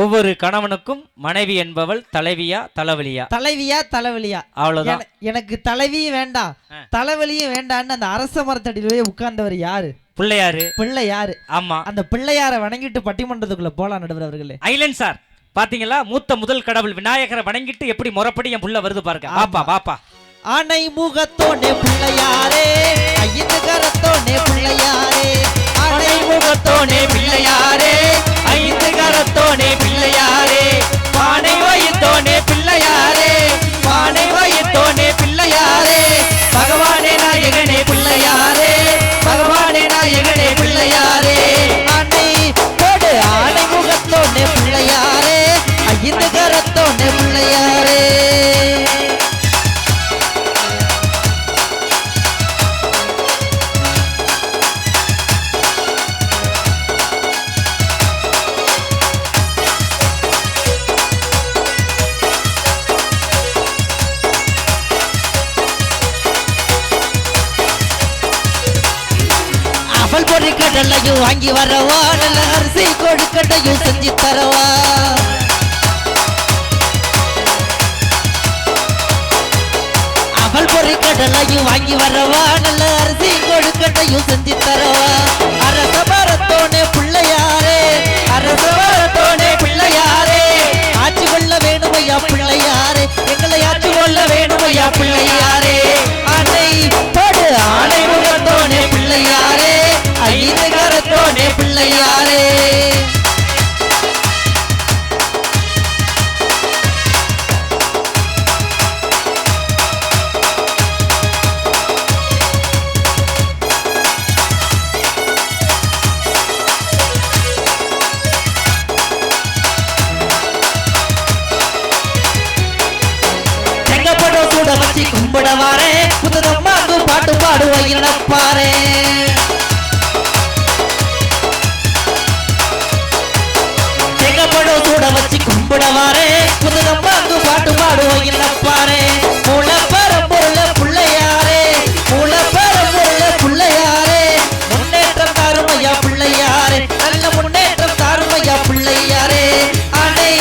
ஒவ்வொரு கணவனுக்கும் மனைவி என்பவள் தலைவியா தலைவலியா? தலைவியா தலைவலியா, அவ்வளவுதான். எனக்கு தலைவியும் வேண்டாம் தலைவலியும் வேண்டான்னு அந்த அரச மரத்தடியிலே உட்கார்ந்தவர் யாரு? பிள்ளையாரு. பிள்ளையாரு, ஆமா. அந்த பிள்ளையார வணங்கிட்டு பட்டிமன்றத்துக்குள்ள போலாம் நடுவர் அவர்களே. ஐலன் சார் பாத்தீங்களா, மூத்த முதல் கடவுள் விநாயகரை வணங்கிட்டு எப்படி முறைப்படி என் புள்ள வருது பாருங்க. பாப்பா பாப்பா. ஆனை முகத்தோனே பிள்ளையாரே, ஐந்து கரத்தோனே பிள்ளையாரே, ஆனை முகத்தோனே பிள்ளையாரே, ஐந்து கரத்தோனே பிள்ளையாரே, பானை வயித்தோனே பிள்ளையாரே, பானை வயித்தோனே பிள்ளையாரே, பகவானே நாயகனே பிள்ளையாரே, பகவானே நாயகனே பிள்ளையாரே, ஆனை போடு ஆனை முகத்தோனே பிள்ளையாரே, ஐந்து கரத்தோனே பிள்ளையாரே. கடலையும் வாங்கி வரவா, நல்ல அரிசி கொழுக்கட்டையும் செஞ்சு தரவா, அவள் பொறி கடலையும் வாங்கி வரவா, நல்ல அரிசி கொழுக்கட்டையும் செஞ்சு தரவா, அரச மரத்தோனே பிள்ளையாரே, அரச மரத்தோனே பிள்ளையாரே, ஆட்சி கொள்ள வேணுமையா பிள்ளையாரே, எங்களை ஆட்சி கொள்ள வேணுமையா பிள்ளையாரே, ஆனை போடு ஆனை முகத்தோனே பிள்ளையாரே, ஐந்து கரத்தோனே பிள்ளையாரே. செங்கப்படம் சூட வச்சு கும்பிட வாரே, புத்ததம்மாக்கு பாட்டு பாடுவாங்க பாரு, சூட வச்சு கும்பிடவாரே, புதுதம்மாக்கு பாட்டு பாடுவோம் இல்லப்பாரே, மூலப்பரம்பொருள பிள்ளையாரே, மூலப்பரம்பொருள பிள்ளையாரே, முன்னேற்றம் தாருமையா பிள்ளையாரே, நல்ல முன்னேற்றம் தாருமையா பிள்ளையாரே, ஆனை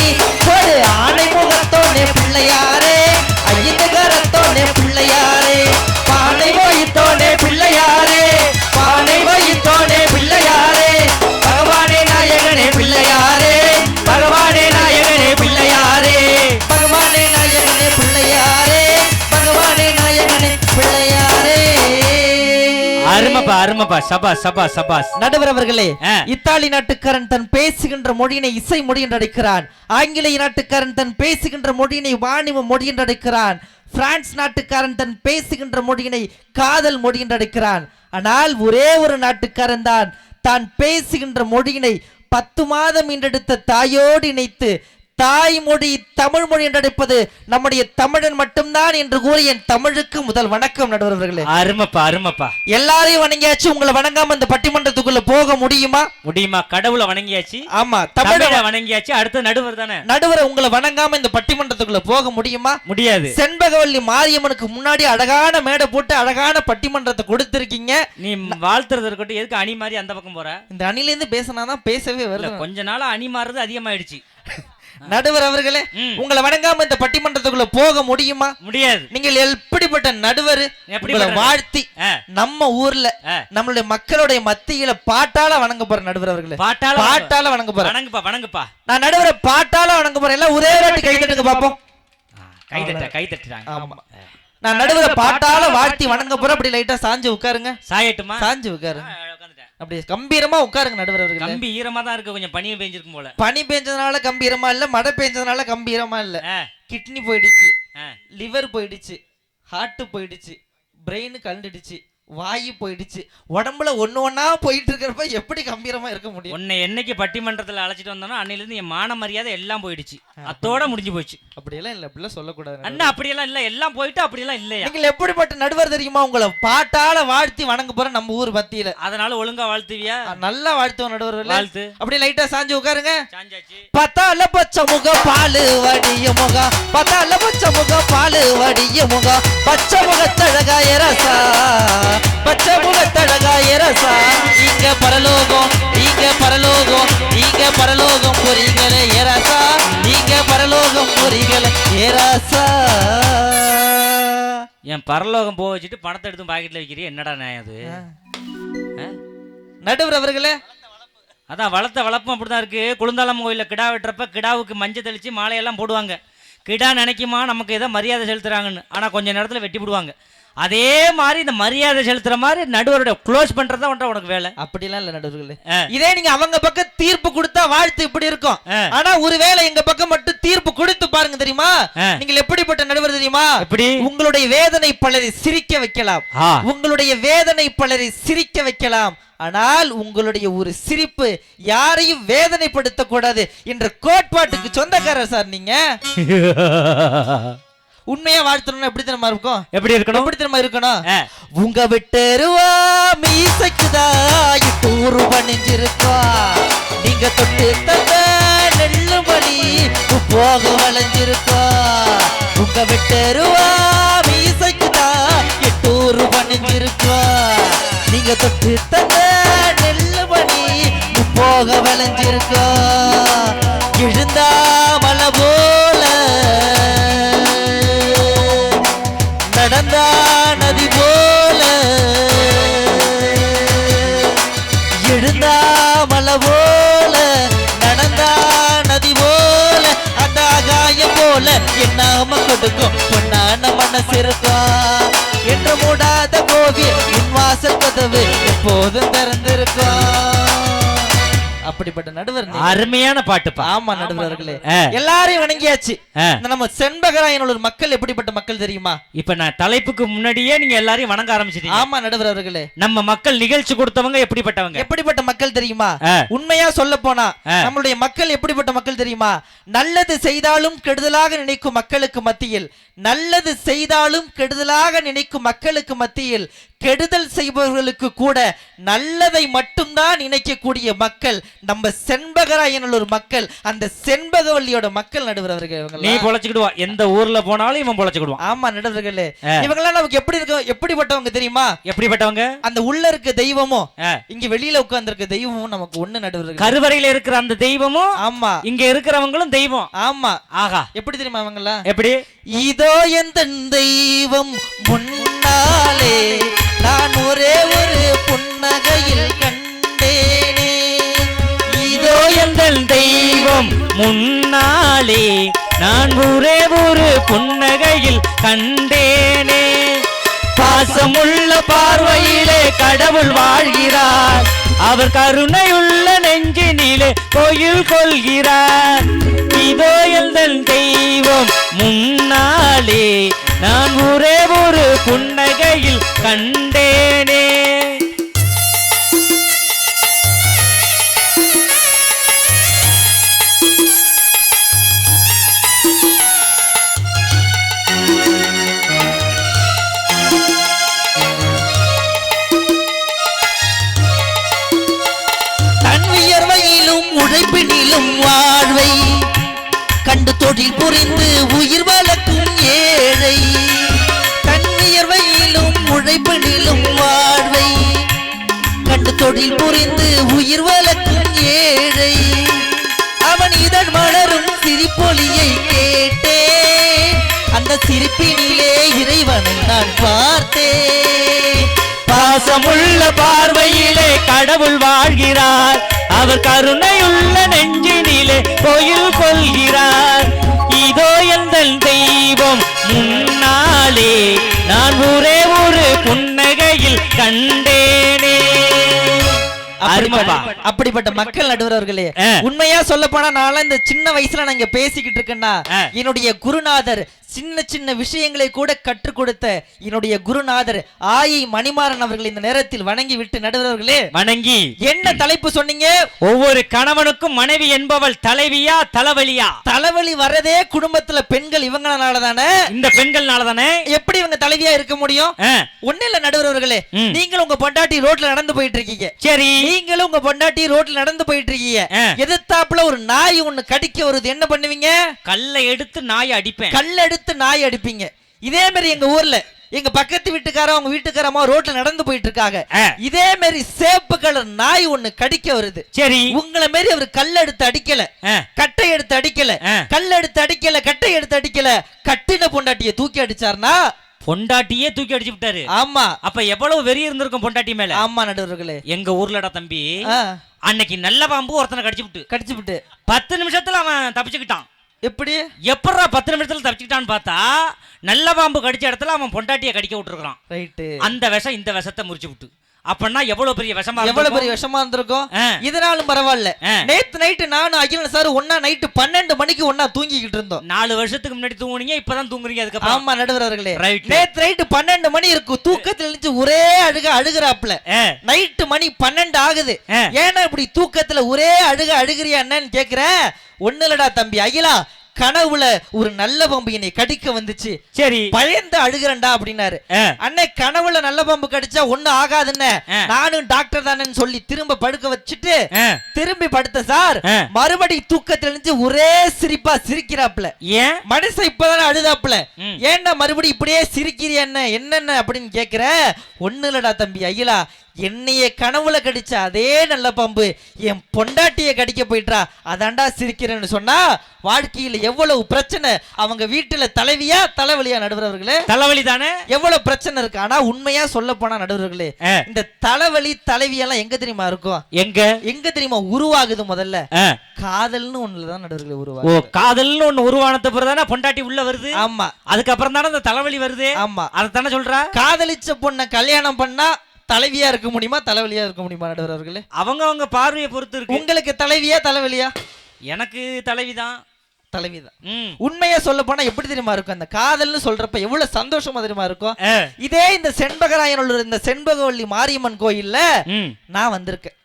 போடு ஆனை முகத்தோனே பிள்ளையாரே, ஐந்து கரத்தோனே பிள்ளையாரே, பானை வயித்தோனே பிள்ளையாரே, பானை வயித்தோனே பிள்ளையாரே, பகவானே நாயகனே பிள்ளையாரே, பகவானே நாயகனே பிள்ளையாரே, பகவானே நாயகனே பிள்ளையாரே, பகவானே நாயகனே பிள்ளையாரே. அருமப்பா அருமப்பா, சபா சபா சபாஸ். நடுவர் அவர்களே, இத்தாலி நாட்டுக்காரன் தன் பேசுகின்ற மொழியினை இசை மொழி என்று அழைக்கிறான், ஆங்கிலேய நாட்டுக்காரன் தன் பேசுகின்ற மொழியினை வாணிப மொழி என்று அழைக்கிறான், பிரான்ஸ் நாட்டுக்காரன் தன் பேசுகின்ற மொழியினை காதல் மொழி என்று அழைக்கிறான். ஆனால் ஒரே ஒரு நாட்டுக்காரன் தான் பேசுகின்ற மொழியினை 10 மாதம் என்றெடுத்த தாயோடு இணைத்து தாய்மொழி தமிழ் மொழி என்றழைப்பது நம்முடைய தமிழன் மட்டும்தான் என்று கூறி என் தமிழுக்கு முதல் வணக்கம் நடுவர்களே. அருமப்பா அருமப்பா. எல்லாரையும் வணங்கியாச்சு, உங்களை வணங்காம இந்த பட்டிமன்றத்துக்குள்ள போக முடியுமா? முடியுமா? கடவுளை வணங்கியாச்சு, ஆமா, தமிழை வணங்கியாச்சு, அடுத்த நடுவர் தானே. நடுவரை உங்களை வணங்காம இந்த பட்டிமன்றத்துக்குள்ள போக முடியுமா? முடியாது. செண்பகவல்லி மாரியம்மனுக்கு முன்னாடி அழகான மேடை போட்டு அழகான பட்டிமன்றத்தை கொடுத்திருக்கீங்க. நீ வாழ்த்துறது இருக்கட்டும், எதுக்கு அணி மாதிரி அந்த பக்கம் போற? இந்த அணில இருந்து பேசினாதான் பேசவே வரல, கொஞ்ச நாளா அணி மாறுறது அதிகமாயிடுச்சு. நடுவர் அவர்களே, உங்களை வணங்காம இந்த பட்டிமன்றத்துக்குள்ள போக முடியுமா? முடியாது. நீங்கள் எப்படிப்பட்ட நடுவர், உங்களை வாழ்த்தி நம்ம ஊர்ல நம்மளுடைய மக்களுடைய மத்தியில பாட்டால வணங்க போற நடுவர் அவர்களே, பாட்டால வணங்க போற. வணங்குப்பா வணங்குப்பா. நான் நடுவரை பாட்டால வணங்க போறேன், எல்லாம் ஒரே வாட்டி கை தட்டுங்க பாப்போம். கை தட்டுறாங்க. ஆமா, நான் நடுவரை பாட்டால வாழ்த்தி வணங்க போறேன். அப்படி லைட்டா சாஞ்சு உட்காருங்க. சாயட்டுமா? சாஞ்சு உட்காருங்க. அப்படி கம்பீரமா உட்காருங்க நடுவர் அவர்களே. கம்பி ஈரமா தான் இருக்கு, கொஞ்சம் பனி பெஞ்சிருக்கும் போல. பனி பெஞ்சதுனால கம்பீரமா இல்ல, மழை பெஞ்சதுனால கம்பீரமா இல்ல. கிட்னி போயிடுச்சு, லிவர் போயிடுச்சு, ஹார்ட் போயிடுச்சு, பிரெயின் கலந்துடுச்சு, வாயு போயிடுச்சு, உடம்புல ஒண்ணா போயிட்டு இருக்கிறப்ப எப்படி கம்பீரமா இருக்க முடியும்? உன்னை என்னைக்கு பட்டிமன்றத்துல அழைச்சிட்டு வந்தானோ அன்னையில இருந்து என் மான மரியாதை எல்லாம் போயிடுச்சு, அத்தோட முடிஞ்சு போச்சு. அப்படியெல்லாம் இல்ல, அப்படிலாம் சொல்லக்கூடாது அண்ணா. அப்படியெல்லாம் இல்ல, எல்லாம் போயிட்டு அப்படியெல்லாம் இல்லையா? நீங்கள் எப்படிப்பட்ட நடுவர் தெரியுமா? உங்களை பாட்டால வாழ்த்தி வணங்க போற நம்ம ஊர் பத்தியில, அதனால ஒழுங்கா வாழ்த்துவியா? நல்லா வாழ்த்துவோம் நடுவர். வாழ்த்து. அப்படியே லைட்டா சாஞ்சு உட்காருங்க. சாஞ்சாச்சு. பத்தால பச்சை முக பாலு வடிய முகம், பத்தால பச்சை முக பாலு வடிய முகம், பச்சை முகத்தழகாய ரசா, பச்சை முகத்தழகாய ரசா, இங்க பரலோகம், இங்க பரலோகம், இங்க பரலோகம் பொறிகளே ரசா. என் பரலோகம் போக வச்சுட்டு பணத்தை எடுத்து பாக்கெட்ல வைக்கிறீ, என்னடா நியாயம் அது? நடுவர் அவர்களே, அதான் வளர்த்த வளர்ப்பும் அப்படிதான் இருக்கு. குளுந்தாலம் கோயிலில் கிடா வெட்டுறப்ப கிடாவுக்கு மஞ்சள் தெளிச்சு மாலையெல்லாம் போடுவாங்க. கிடா நினைக்குமா நமக்கு ஏதோ மரியாதை செலுத்துறாங்கன்னு, ஆனா கொஞ்ச நேரத்துல வெட்டி விடுவாங்க. அதே மாதிரி இந்த மரியாதை செலுத்துற மாதிரி நடுவரோட க்ளோஸ் பண்றதா உனக்கு வேலை. அப்படிலாம் இல்ல நடுவர்களே. இதே நீங்க அவங்க பக்கம் தீர்ப்பு கொடுத்தா வாழ்த்து இப்படி இருக்கும். ஆனா ஒருவேளை எங்க பக்கம் மட்டும் தீர்ப்பு கொடுத்து பாருங்க, தெரியுமா நீங்கள் எப்படிப்பட்ட நடுவர் தெரியுமா? எப்படி? உங்களுடைய வேதனை பலரை சிரிக்க வைக்கலாம், உங்களுடைய வேதனை பலரை சிரிக்க வைக்கலாம், ஆனால் உங்களுடைய ஒரு சிரிப்பு யாரையும் வேதனைப்படுத்த கூடாது என்ற கோட்பாட்டுக்கு சொந்தக்காரர் சார் நீங்க. உண்மையா வாழ்த்தணும் எப்படி தெரியுமா இருக்கும்? எப்படி இருக்கணும்? எப்படி தெரியுமா இருக்கணும்? உங்க விட்டுருவா மீசைக்குதா தூரு பணிஞ்சிருக்கா, நீங்க தொட்டு தந்த நெல்லுமணி போக வளைஞ்சிருக்கா. உங்க விட்டுருவா மீசைக்குதா தூரு பணிஞ்சிருக்கா, நீங்க தொட்டு தந்த நெல்லுமணி போக வளைஞ்சிருக்கா. எழுந்தா மலை போல நடந்தா நதி போல, எழுந்தா மலை போல நடந்தா நதி போல, அந்த ஆகாயம் போல என்னாம கொடுக்கும் பொன்னான மனசு இருக்கும் என்று மூடாத கோவில் உன் வாசல் கதவு எப்போதும் திறந்திருக்கும். அப்படிப்பட்ட நடுவர் அருமையான பாட்டுப்பா. ஆமா நடுவர்களே, எல்லாரையும் வணங்கியாச்சு. நம்ம செண்பகராயனூர் மக்கள் எப்படிப்பட்ட மக்கள் தெரியுமா? இப்ப நான் தலைப்புக்கு முன்னாடியே நீங்க எல்லாரையும் வணங்க ஆரம்பிச்சிட்டீங்க. ஆமா நடுவர்களே, நம்ம மக்கள் நிகழ்ச்சி கொடுத்தவங்க எப்படிப்பட்டவங்க? எப்படிப்பட்ட மக்கள் தெரியுமா? உண்மையா சொல்ல போனா நம்மளுடைய மக்கள் எப்படிப்பட்ட மக்கள் தெரியுமா? நல்லது செய்தாலும் கெடுதலாக நினைக்கும் மக்களுக்கு மத்தியில், நல்லது செய்தாலும் கெடுதலாக நினைக்கும் மக்களுக்கு மத்தியில் கெடுதல் செய்பவர்களுக்கு கூட நல்லதை மட்டும்தான் நினைக்கக்கூடிய மக்கள் நம்ம செண்பகராயனூர் மக்கள். அந்த செண்பகவல்லியோட மக்கள் நடுவர்கள். நீ பொழைச்சுக்கிடுவா, எந்த ஊர்ல போனாலும் இவன் பொழைச்சுக்கிடுவான். ஆமா நடுவர்களே, இவங்கெல்லாம் நமக்கு எப்படி இருக்கும்? எப்படிப்பட்டவங்க தெரியுமா? எப்படிப்பட்டவங்க? அந்த உள்ள இருக்க தெய்வமும் இங்க வெளியில உட்கார்ந்து இருக்க தெய்வமும் நமக்கு ஒண்ணு நடுவர்கள். கருவறையில இருக்கிற அந்த தெய்வமும் ஆமா, இங்க இருக்கிறவங்களும் தெய்வம். ஆமா. ஆகா, எப்படி தெரியுமா அவங்கெல்லாம்? எப்படி? இதோ எந்த தெய்வம் முன்னாலே நான் ஒரே ஒரு புன்னகையில் கண்டேனே, இதோ எந்த தெய்வம் முன்னாலே நான் ஒரே ஒரு புன்னகையில் கண்டேனே. பாசமுள்ள பார்வையிலே கடவுள் வாழ்கிறார், அவர் கருணையுள்ள நெஞ்சினிலே கோயில் கொள்கிறார். இதோ எந்த தெய்வம் முன்னாலே நான் ஒரே ஒரு புன்னகையில் கண்டேனே. தன் உயர்வையிலும் உழைப்பினிலும் வாழ்வை கண்டு தொழில் புரிந்து உயிர் வளர்க்கும் ஏழை, தன் உயர்வையிலும் உழைப்பினிலும் வாழ்வை கண்டு தொழில் புரிந்து உயிர் வளர்க்கும் ஏழை, அவன் இதழ் மலரும் சிரிப்பொலியை கேட்டே அந்த சிரிப்பினிலே இறைவனை நான் பார்த்தேன். பாசமுள்ள பார்வையிலே கடவுள் வாழ்கிறார், அவர் கருணையுள்ள நெஞ்சினிலே கோயில் கொள்கிறார். இதோ எந்த தெய்வம் முன்னாலே நான் ஒரே ஒரு புன்னகையில் கண்டேனே. அப்படிப்பட்ட மக்கள் நடுவர்களே, உண்மையா சொல்ல போனா நான் இந்த சின்ன வயசுல நான் இங்க பேசிக்கிட்டு இருக்கேன்னா என்னுடைய குருநாதர் சின்ன சின்ன விஷயங்களை கூட கற்றுக் கொடுத்த என்னுடைய குருநாதர் ஆயை மணிமாறன் அவர்கள் இந்த நேரத்தில் வணங்கி விட்டு நடுவர்களே வணங்கி. என்ன தலைப்பு சொன்னீங்க? ஒவ்வொரு கணவனுக்கும் மனைவி என்பவள் தலைவியா தலைவலியா? தலைவலி வரதே குடும்பத்துல பெண்கள் இவங்கனாலதானே, இந்த பெண்கள்னாலதானே. எப்படி இவங்க தலைவியா இருக்க முடியும்? ஒண்ணு இல்ல நடுவர்களே, நீங்களும் உங்க பொண்டாட்டி ரோட்ல நடந்து போயிட்டு இருக்கீங்க. சரி, நீங்களும் உங்க பொண்டாட்டி ரோட்ல நடந்து போயிட்டு இருக்கீங்க. எதிர்த்தாப்புல ஒரு நாய் ஒண்ணு கடிக்க வருது, என்ன பண்ணுவீங்க? கல்லை எடுத்து நாய் அடிப்பேன். கல்லை எடுத்து நாய் அடிப்பீங்க. இதே மாதிரி எங்க ஊர்ல எங்க பக்கத்து வீட்டுக்காரன் அவங்க வீட்டுக்காரமா ரோட்ல நடந்து போயிட்டு இருக்காங்க. இதே மாதிரி சேப்பு கலர் நாய் ஒண்ணு கடிக்க வருது. சரி, உங்களை மாதிரி அவர் கல்ல எடுத்து அடிக்கல, கட்டை எடுத்து அடிக்கல, கல்ல எடுத்து அடிக்கல, கட்டை எடுத்து அடிக்கல, கட்டின பொண்டாட்டிய தூக்கி அடிச்சார்னா பொண்டாட்டியே தூக்கி அடிச்சு விட்டாரு. ஆமா. அப்ப எவ்வளவு வெறி இருந்திருக்கும் பொண்டாட்டி மேல. ஆமா நடுவர்களே. எங்க ஊர்லடா தம்பி, அன்னைக்கு நல்ல பாம்பு ஒருத்தனை கடிச்சு விட்டு 10 நிமிஷத்துல அவன் தப்பிச்சுக்கிட்டான். எப்படா 10 நிமிஷத்துல தப்பிச்சுக்கிட்டான்னு பார்த்தா, நல்ல பாம்பு கடிச்ச இடத்துல அவன் பொண்டாட்டியை கடிக்க விட்டுருக்கான். ரைட்டு. அந்த விஷம் இந்த விஷத்தை முறிச்சு விட்டு, அப்பன்னா எவ்வளவு பெரிய விஷமா இருந்திருக்கும். இதனாலும் பரவாயில்ல. நேத்து நைட்டு நானும் அகிலன் சார் ஒன்னா நைட்டு 12 மணிக்கு ஒன்னா தூங்கிக்கிட்டு இருந்தோம். 4 வருஷத்துக்கு முன்னாடி தூங்குனீங்க, இப்பதான் தூங்குறீங்க. அதுக்கு ஆமா நடுவர்களே. நேத்து நைட்டு 12 மணி இருக்கும், தூக்கத்துல இருந்து ஒரே அழுகுறாப்ல. நைட்டு மணி 12 ஆகுது. ஏன்னா இப்படி தூக்கத்துல ஒரே அழுகிறியா என்னன்னு கேக்குறேன். ஒண்ணு இல்லடா தம்பி அகிலா, கனவுல ஒரு நல்ல பாம்பு என்னை கடிக்க வந்துச்சு. சரி, பயந்து அழுகிறண்டா அப்படின்னாரு. அன்னை கனவுல நல்ல பாம்பு கடிச்சா ஒண்ணு ஆகாதுன்னு நானும் டாக்டர் தானே சொல்லி திரும்ப படுக்க வச்சுட்டு திரும்பி படுத்த சார். மறுபடி தூக்கத்துல இருந்து ஒரே சிரிப்பா சிரிக்கிறாப்ல. ஏன் மனுஷன் இப்பதானே அழுதாப்ல, ஏன்டா மறுபடி இப்படியே சிரிக்கிறிய என்னென்ன அப்படின்னு கேக்குற. ஒண்ணு இல்லடா தம்பி அகிலா, என்னைய கனவுல கடிச்ச அதே நல்ல பாம்பு என் பொண்டாட்டிய கடிக்க போயிட்டா, அதாண்டா சிரிக்கிறேன்னு சொன்னா. வாழ்க்கையில எவ்வளவு பிரச்சனை, அவங்க வீட்டுல தலைவியா தலைவலியா நடுவர்களே? தலைவலி தானே. எவ்வளவு பிரச்சனை இருக்கு. ஆனா உண்மையா சொல்ல போனா நடுவர்களே, இந்த தலைவலி தலைவியெல்லாம் எங்க தெரியுமா இருக்கும்? எங்க தெரியுமா உருவாகுது? முதல்ல காதல்னு ஒண்ணுலதான் நடுவர்களே உருவாகுது. காதல்னு ஒண்ணு உருவானது பிறகுதானே பொண்டாட்டி உள்ள வருது. ஆமா, அதுக்கப்புறம் தானே இந்த தலைவலி வருது. ஆமா, அதைத்தானே சொல்றா. காதலிச்ச பொண்ண கல்யாணம் பண்ணா தலைவியா இருக்க முடியுமா, தலைவலியா இருக்க முடியுமா நடுவர்களே? அவங்க பார்வையை பொறுத்து இருக்கு. உங்களுக்கு தலைவியா தலைவலியா? எனக்கு தலைவிதான். உண்மையா சொல்ல போனா எப்படி தெரியுமா இருக்கும், அந்த காதல்னு சொல்றப்ப எவ்வளவு சந்தோஷமா தெரியுமா இருக்கும். இதே இந்த செண்பகராயன் இந்த செண்பகவல்லி மாரியம்மன் கோயில்ல நான் வந்திருக்கேன்.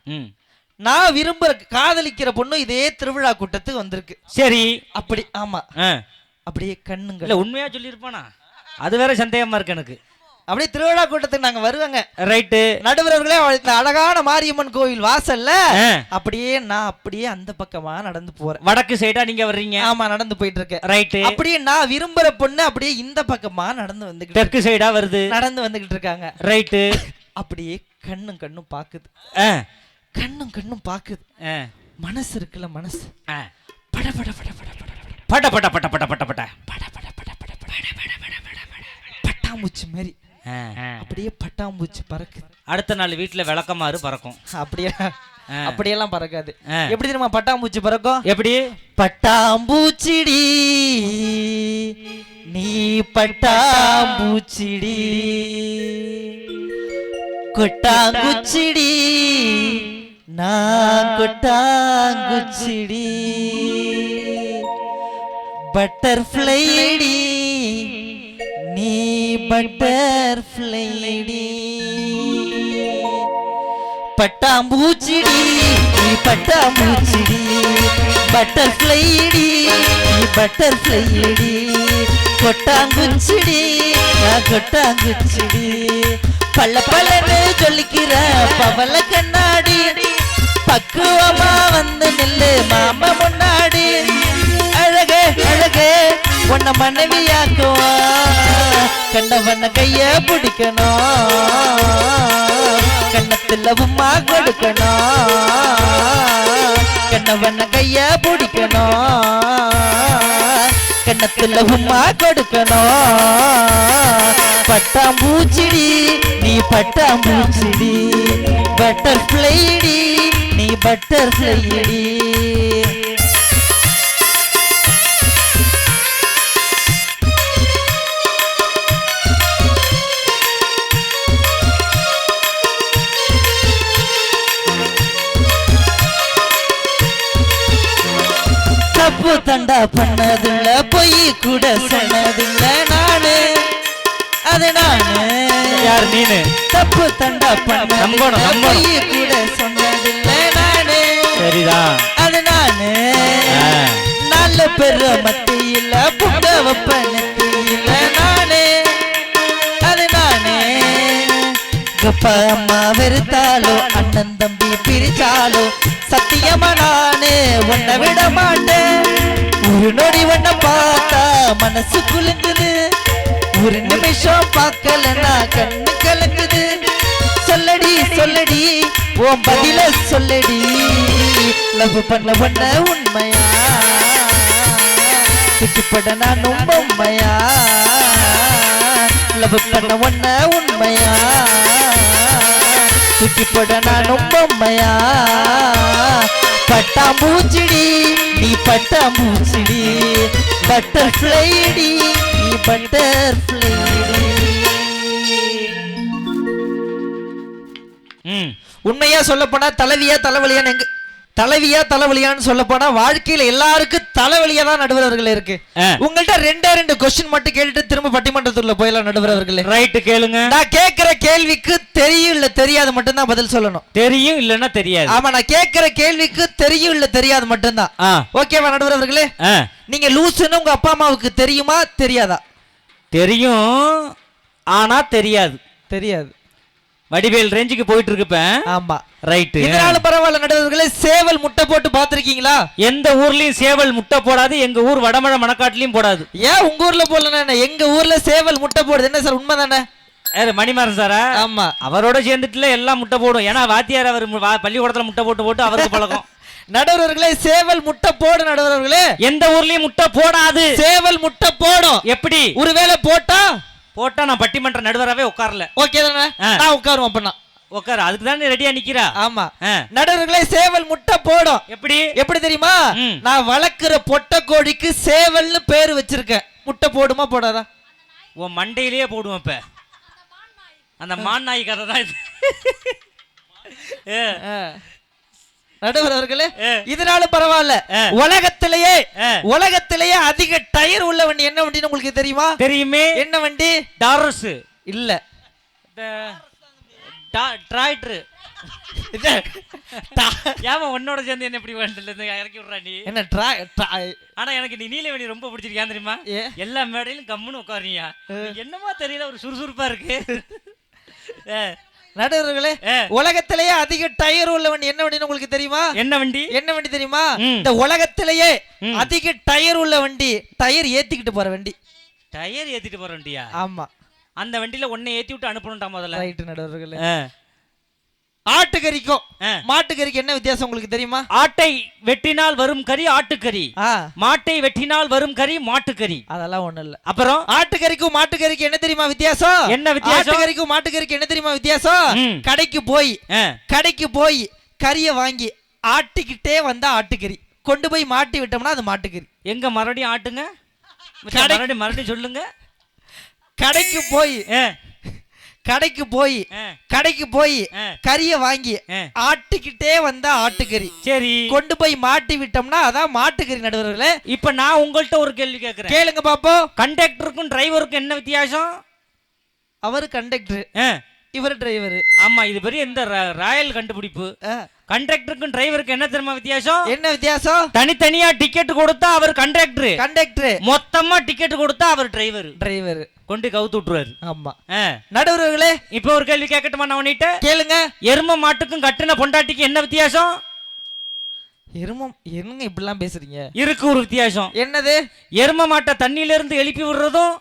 நான் விரும்புற காதலிக்கிற பொண்ணு இதே திருவிழா கூட்டத்துக்கு வந்திருக்கு. சரி, அப்படி. ஆமா, அப்படியே கண்ணுங்க. உண்மையா சொல்லியிருப்பானா? அது வேற சந்தேகமா இருக்கு எனக்கு. அப்படியே திருவிழா கூட்டத்துக்கு நாங்க வருவாங்க. ரைட்டு. நடுவர்களே, இந்த அழகான மாரியம்மன் கோவில் வாசல்ல அப்படியே நான் அப்படியே அந்த பக்கமா நடந்து போறேன். வடக்கு சைடா நீங்க வர்றீங்க? ஆமா, நடந்து போயிட்டு இருக்கேன். ரைட்டு. அப்படியே நான் விரும்புற பொண்ணு அப்படியே இந்த பக்கமா நடந்து வந்து தெற்கு சைடா வருது, நடந்து வந்துகிட்டு இருக்காங்க. ரைட்டு. அப்படியே கண்ணும் பாக்குது. கண்ணும் பாக்குது. மனசு இருக்குல்ல, மனசு பட பட பட பட பட பட பட பட பட பட பட பட பட பட பட்டாம்பூச்சி மாதிரி அப்படியே பட்டாம்பூச்சி பறக்குது. அடுத்த நாள் வீட்டுல விளக்கமாறு பறக்கும். அப்படியெல்லாம் பறக்காது. எப்படி தெரியுமா பட்டாம்பூச்சி பறக்கும்? எப்படி? பட்டாம்பூச்சிடி நீ பட்டாம்பூச்சிடி, கொட்டாங்குச்சிடி நான் கொட்டாங்குச்சிடி, பட்டர்ஃப்ளைடி நீ பட்டர்ஃப்ளைடி, பட்டாம்பூச்சிடி நீ பட்டாம்பூச்சிடி, பட்டர்ஃப்ளைடி நீ பட்டர்ஃப்ளைடி, கொட்டாங்குச்சிடி நான் கொட்டாங்குச்சிடி, பல்ல பல்லன்னு சொல்லிக்கிற பவள கண்ணாடி, பக்குவமா வந்து நில்லு மாமா முன்னாடி, அழகே அழகே உன்னை மனைவியாக்குவா, கண்டவன கைய பிடிக்கணும், கண்ணத்துல உம்மா கொடுக்கணும், கண்டவன கைய பிடிக்கணும், கண்ணத்துல உம்மா கொடுக்கணும், பட்டாம்பூச்சிடி நீ பட்டாம்பூச்சிடி, பட்டர்ஃப்ளைடி நீ பட்டர்ஃப்ளைடி. தப்பு தண்டா பண்ணதில்ல, பொய் கூட சொன்னதில்ல நானு, அது நானு. யார் நீனு? தப்பு தண்டா பண்ண பொய் கூட சொன்னதில்ல நானு, சரிதான், அது நானு. நல்ல பெரு மத்தியில புங்க வப்பனத்தியில நானு, அது நானே. அப்பா அம்மா வெறுத்தாலோ அண்ணன் தம்பி பிரிச்சாலோ சத்தியமா நானு உன்னை விட மாட்டேன். ஒரு நொடி உன்னை பார்த்தா மனசு குலுங்குது, ஒரு நிமிஷம் பார்க்கலன்னா கண்ணு கலங்குது. சொல்லடி சொல்லடி உன் பதில சொல்லடி, லவ் பண்ண பண்ண உண்மையா, திட்டுப்பட நானும் பொம்மையா, லவ் பண்ண ஒன்ன உண்மையா தூக்கி போட நானும் பொம்மையா பட்டாம்பூச்சிடி நீ பட்டாம்பூச்சிடி பட்டர்ஃப்ளைடி நீ பட்டர்ஃப்ளைடி. உண்மையா சொல்ல போனா தலைவியா தலைவலியான்னு சொல்ல போனா வாழ்க்கையில எல்லாருக்கும் தலைவலியா தான் நடுவர்கள் இருக்கு. உங்கள்ட்ட ரெண்டு கொஸ்டின் மட்டும் கேட்டுட்டு திரும்ப பட்டிமன்றத்துக்குள்ள போயிடலாம் நடுவர்களே. ரைட் கேளுங்க. நான் கேட்கிற கேள்விக்கு தெரியும் இல்ல தெரியாது மட்டும் தான் பதில் சொல்லணும். தெரியும் இல்லன்னா தெரியாது. ஆமா, நான் கேட்கிற கேள்விக்கு தெரியும் இல்ல தெரியாது மட்டும் தான். ஓகேவா நடுவர்களே? நீங்க லூசுன்னு உங்க அப்பா அம்மாவுக்கு தெரியுமா தெரியாதா? தெரியும், ஆனா தெரியாது. தெரியாது. வடிவேல் ரேஞ்சுக்கு போயிட்டு இருக்கு. ஆமா ரைட். இதனால பரவாயில்ல நடுவர்களே. சேவல் முட்டை போட்டு பாத்திருக்கீங்களா? எந்த ஊர்லயும் சேவல் முட்டை போடாது. எங்க ஊர் வடமழை மணக்காட்டிலையும் போடாது. ஏன் உங்க ஊர்ல போடல? எங்க ஊர்ல சேவல் முட்டை போடுது. என்ன சார் உண்மைதானே? மணிமாறன் சாரா? ஆமா, அவரோட சேர்ந்துட்டுல எல்லாம் முட்டை போடும். ஏன்னா வாத்தியார் அவர் பள்ளிக்கூடத்துல முட்டை போட்டு அவருக்கு பழக்கம். நடுவர்களே, சேவல் முட்டை போடு நடுவர்களே. எந்த ஊர்லயும் முட்டை போடாது. சேவல் முட்டை போடும். எப்படி? ஒருவேளை போட்டா நான் பட்டிமன்ற நடுவராவே உட்காரல. ஓகே தானே? நான் உட்காருவோம். அப்ப நான் உட்காரு. அதுக்கு தான் ரெடியா நிக்கிறா. ஆமா நடுவர்களே, சேவல் முட்டை போடும். எப்படி தெரியுமா? நான் வளர்க்கிற பொட்டை கோழிக்கு சேவல்னு பேரு வச்சிருக்கேன். முட்டை போடுமா போடாதா? உன் மண்டையிலேயே போடுவேன். இப்ப அந்த மான் நாய் கதை தான் இது. நடுவர்களே, இதனால பரவாயில்ல. உலகத்திலேயே அதிக டயர் உள்ள வண்டி என்ன வண்டின்னு உங்களுக்கு தெரியுமா? தெரியுமே. என்ன வண்டி? டாரஸ் இல்ல, டிராக்டர். ஏமா உன்னோட சேர்ந்து என்ன இப்படி இறக்கி விடுறா நீ? என்ன ஆனா எனக்கு நீ நீலவேணி ரொம்ப பிடிச்சிருக்கேன் தெரியுமா? எல்லா மேடையிலும் கம்முன்னு உட்காருறியா? என்னமா தெரியல, ஒரு சுறுசுறுப்பா இருக்கு. நடுவர்களே, உலகத்திலேயே அதிக டயர் உள்ள வண்டி என்ன வண்டின்னு உங்களுக்கு தெரியுமா? என்ன வண்டி? என்ன வண்டி தெரியுமா? இந்த உலகத்திலேயே அதிக டயர் உள்ள வண்டி, டயர் ஏத்திக்கிட்டு போற வண்டி. டயர் ஏத்திட்டு போற வண்டியா? ஆமா. அந்த வண்டியில ஒன்னை ஏத்தி விட்டு அனுப்பணும்டா முதல்ல. ரைட் நடுவர்களே. ஆட்டுக்கறிக்கும் மாட்டுக்கறிக்கு என்ன வித்தியாசம் உங்களுக்கு தெரியுமா? ஆட்டை வெட்டினால் வரும் கறி ஆட்டுக்கறி, மாட்டை வெட்டினால் வரும் கறி மாட்டுக்கறி. அதெல்லாம் ஒண்ணு இல்ல. அப்புறம் ஆட்டுக்கறிக்கும் மாட்டுக்கறிக்கு என்ன தெரியுமா வித்தியாசம்? என்ன வித்தியாசம்? ஆட்டுக்கறிக்கும் மாட்டுக்கறிக்கு என்ன தெரியுமா வித்தியாசம்? கடைக்கு போய் கறியை வாங்கி ஆட்டிக்கிட்டே வந்தா ஆட்டுக்கறி, கொண்டு போய் மாட்டி விட்டோம்னா அது மாட்டுக்கறி. எங்க மறுபடியும் ஆட்டுங்க, மறுபடியும் சொல்லுங்க. கடைக்கு போய் கறிய வாங்கி ஆட்டிக்கிட்டே வந்தா ஆட்டுக்கறி, சரி, கொண்டு போய் மாட்டி விட்டோம்னா அதான் மாட்டுக்கறி. நடுவர்களே, இப்ப நான் உங்கள்ட்ட ஒரு கேள்வி கேட்கிறேன், கேளுங்க பாப்போம். கண்டக்டருக்கும் டிரைவருக்கும் என்ன வித்தியாசம்? அவரு கண்டக்டர், இவர் டிரைவர். ஆமா, இது பெரிய இந்த ராயல் கண்டுபிடிப்பு. கண்டக்டருக்கும் டிரைவருக்கு என்ன தெரியுமா வித்தியாசம்? என்ன வித்தியாசம்? தனித்தனியா டிக்கெட் கொடுத்தா அவர் கண்டக்டர், மொத்தமா டிக்கெட் கொடுத்தா அவர் டிரைவர். கொண்டு கவுத்து விட்டுருவாரு. ஆமா நடுவர்களே, இப்ப ஒரு கேள்வி கேட்கட்டுமா? நான் உன்னிட்ட கேளுங்க. எரும மாட்டுக்கும் கட்டின பொண்டாட்டிக்கு என்ன வித்தியாசம்? என்னங்க இப்படிலாம் பேசுறீங்க? இருக்கு ஒரு வித்தியாசம். என்னது? எரும மாட்டை தண்ணியில இருந்து எழுப்பி விடுறதும்,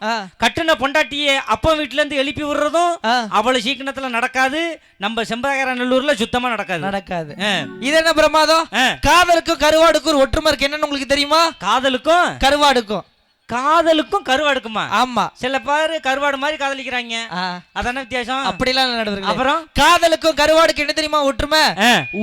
கட்டின பொண்டாட்டிய அப்பா வீட்டுல இருந்து எழுப்பி விடுறதும் அவ்வளவு சீக்கிரத்துல நடக்காது. நம்ம செம்பகரநல்லூர்ல சுத்தமா நடக்காது. இது என்ன பிரமாதம்? காதலுக்கும் கருவாடுக்கும் ஒரு ஒற்றுமை இருக்கு. என்னன்னு உங்களுக்கு தெரியுமா? காதலுக்கும் கருவாடுக்குமா? ஆமா, சில பேரு கருவாடு மாதிரி காதலிக்கிறாங்க. அதான வித்தியாசம்? அப்படிலாம் நடவடிக்கை. அப்புறம் காதலுக்கும் கருவாடுக்கு என்ன தெரியுமா ஒற்றுமை?